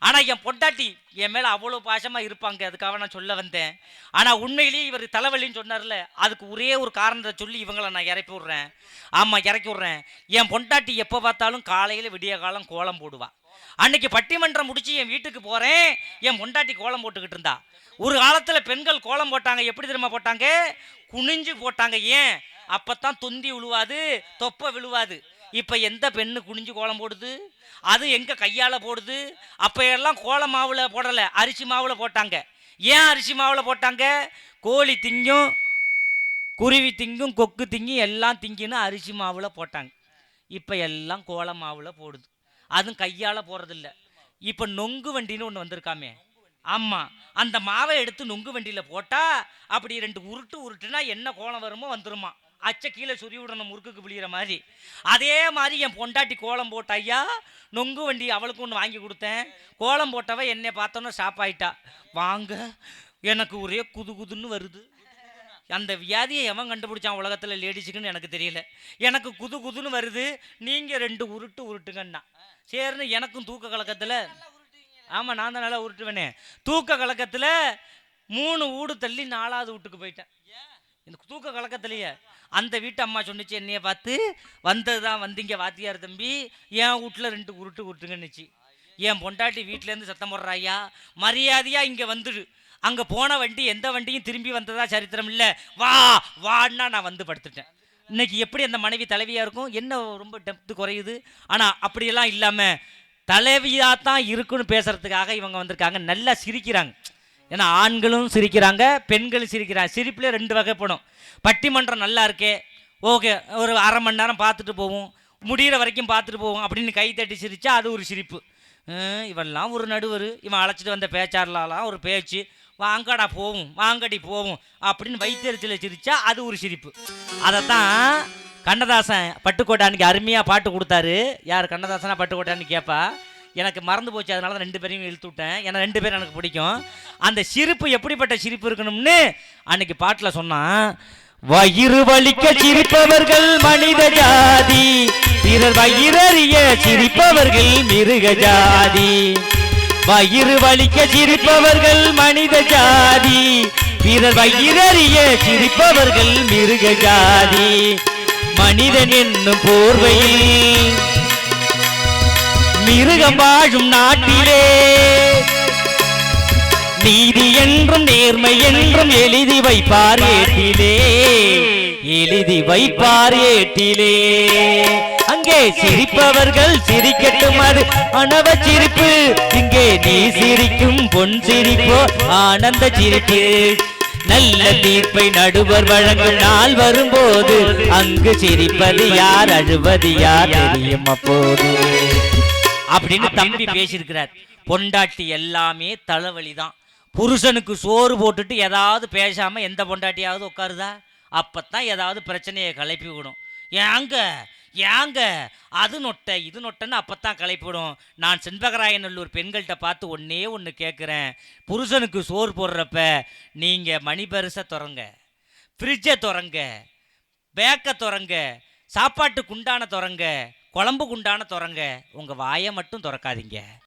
ஆனால் என் பொண்டாட்டி என் மேலே அவ்வளோ பாசமாக இருப்பாங்க. அதுக்காக நான் சொல்ல வந்தேன். ஆனால் உண்மையிலேயே இவர் தலைவலின்னு சொன்னார்ல, அதுக்கு ஒரே ஒரு காரணத்தை சொல்லி இவங்களை நான் இறக்கி விட்றேன். ஆமாம், இறக்கி விட்றேன். என் பொண்டாட்டி எப்போ பார்த்தாலும் காலையில் விடிய காலம் கோலம் போடுவா. அன்னைக்கு பட்டிமன்றம் முடிச்சு என் வீட்டுக்கு போகிறேன். என் பொண்டாட்டி கோலம் போட்டுக்கிட்டு இருந்தா. ஒரு காலத்தில் பெண்கள் கோலம் போட்டாங்க. எப்படி தெரியுமா போட்டாங்க? குனிஞ்சு போட்டாங்க. ஏன்? அப்போத்தான் தொந்தி விழுவாது, தொப்பை விழுவாது. இப்போ எந்த பெண்ணு குனிஞ்சு கோலம் போடுது? அது எங்க கையால் போடுது? அப்போ எல்லாம் கோலம் மாவில் போடலை, அரிசி மாவில் போட்டாங்க. ஏன் அரிசி மாவில் போட்டாங்க? கோழி திங்கும், குருவி திங்கும், கொக்கு திங்கும், எல்லாம் திங்கின்னு அரிசி மாவில் போட்டாங்க. இப்போ எல்லாம் கோலம் மாவில் போடுது. அதுவும் கையால் போடுறதில்ல. இப்போ நொங்கு வண்டின்னு ஒன்று வந்திருக்காமே. ஆமாம், அந்த மாவை எடுத்து நொங்கு வண்டியில் போட்டால் அப்படி 2 உருட்டு உருட்டுனா என்ன கோலம் வருமோ வந்துருமா. அச்சை கீழே சுரி விடணும் முறுக்குக்கு பிடிக்கிற மாதிரி. அதே மாதிரி என் பொண்டாட்டி கோலம் போட்டாய்யா. நொங்கு வண்டி அவளுக்கு ஒன்று வாங்கி கொடுத்தேன். கோலம் போட்டவ என்னை பார்த்தோன்னா ஸ்டாப் ஆயிட்டா. வாங்க, எனக்கு ஒரே குது குதுன்னு வருது. அந்த வியாதியை எவன் கண்டுபிடிச்சான் உலகத்தில் லேடிஸுக்குன்னு எனக்கு தெரியல. எனக்கு குது குதுன்னு வருது, நீங்கள் 2 உருட்டு உருட்டுங்கண்ணா. சரின்னு எனக்கும் தூக்க கலக்கத்தில், ஆமாம் நான் தான் நல்லா உருட்டுவேனே, தூக்க கலக்கத்தில் 3 வீடு தள்ளி 4ஆவது வீட்டுக்கு போயிட்டேன். இந்த தூக்க கலக்கத்திலேயே அந்த வீட்டு அம்மா சொன்னிச்சு என்னைய பார்த்து, வந்தது தான் வந்தீங்க வாத்தியார் தம்பி, என் வீட்டில் 2 உருட்டு உருட்டுங்கன்னுச்சு. என் பொண்டாட்டி வீட்டிலேருந்து சத்தம் போடுறாயா, மரியாதையாக இங்கே வந்துடு. அங்கே போன வண்டி எந்த வண்டியும் திரும்பி வந்ததா சரித்திரம் இல்லை, வா வான்னா நான் வந்து படுத்துட்டேன். இன்னைக்கு எப்படி அந்த மனைவி தலைவியாக இருக்கும்? என்ன ரொம்ப டெப்த்து குறையுது. ஆனால் அப்படியெல்லாம் இல்லாமல் தலைவியாக தான் இருக்குன்னு பேசுகிறதுக்காக இவங்க வந்திருக்காங்க. நல்லா சிரிக்கிறாங்க. ஏன்னா ஆண்களும் சிரிக்கிறாங்க, பெண்களும் சிரிக்கிறாங்க. சிரிப்பில் 2 வகைப்படும். பட்டிமன்றம் நல்லா இருக்கே, ஓகே, ஒரு அரை மணி நேரம் பார்த்துட்டு போவோம், முடிகிற வரைக்கும் பார்த்துட்டு போவோம் அப்படின்னு கை தட்டி சிரித்தா அது ஒரு சிரிப்பு. இவெல்லாம் ஒரு நடுவர், இவன் அழைச்சிட்டு வந்த பேச்சாரலாம் ஒரு பேச்சு, வாங்கடா போவோம் வாங்கடி போவோம் அப்படின்னு வைத்தறிச்சல சிரித்தா அது ஒரு சிரிப்பு. அதைத்தான் கண்ணதாசன் பட்டுக்கோட்டானிக்கு அருமையாக பாட்டு கொடுத்தாரு. யார் கண்ணதாசனா பட்டுக்கோட்டான்னு கேட்பா. எனக்கு மறந்து போச்சு, அதனால தான் 2 பேரையும் இழுத்து விட்டேன். ஏன்னா 2 பேரும் எனக்கு பிடிக்கும். அந்த சிரிப்பு எப்படிப்பட்ட சிரிப்பு இருக்கணும்னு அன்னைக்கு பாட்டில் சொன்னான். வயிறு வலிக்க சிரிப்பவர்கள் மனித ஜாதி, பிறர் வயிறறிய சிரிப்பவர்கள் மிருக ஜாதி. வயிறு வலிக்க சிரிப்பவர்கள் மனித ஜாதி, பிறர் வயிறறிய சிரிப்பவர்கள் மிருக ஜாதி. மனிதன் என்னும் போர்வையில் மிருகம் வாழும் நாட்டிலே நீதி என்றும் நேர்மை என்றும் எழுதி வைப்பார் ஏட்டிலே, எழுதி வைப்பார் ஏட்டிலே. அங்கே அங்கே சிரிப்பவர்கள் சிரிக்கட்டும், அது அனவ சிரிப்பு. இங்கே நீ சிரிக்கும் பொன் சிரிப்போ ஆனந்த சிரிப்பு. நல்ல தீர்ப்பை நடுவர் வழங்கும் நாள் வரும்போது அங்கு சிரிப்பது யார், அழுவது யார் தெரியும் அப்போது அப்படின்னு தம்பி பேசியிருக்கிறார். பொண்டாட்டி எல்லாமே தலைவலிதான். புருஷனுக்கு சோறு போட்டுட்டு ஏதாவது பேசாம எந்த பொண்டாட்டியாவது உட்காருதா? அப்பத்தான் ஏதாவது பிரச்சனையை கிளப்பி விடும். ஏங்க அது நொட்டை இது நொட்டைன்னு அப்பத்தான் கிளப்பிவிடும். நான் செண்பகராயநல்லூர் பெண்கள்கிட்ட பார்த்து ஒன்னே ஒன்று கேட்குறேன். புருஷனுக்கு சோறு போடுறப்ப நீங்கள் மணி பரிசை திறங்க, ஃப்ரிட்ஜை திறங்க, பேக்கை திறங்க, சாப்பாட்டு குண்டான திறங்க, குழம்பு குண்டான திறங்க, உங்கள் வாயை மட்டும் திறக்காதீங்க.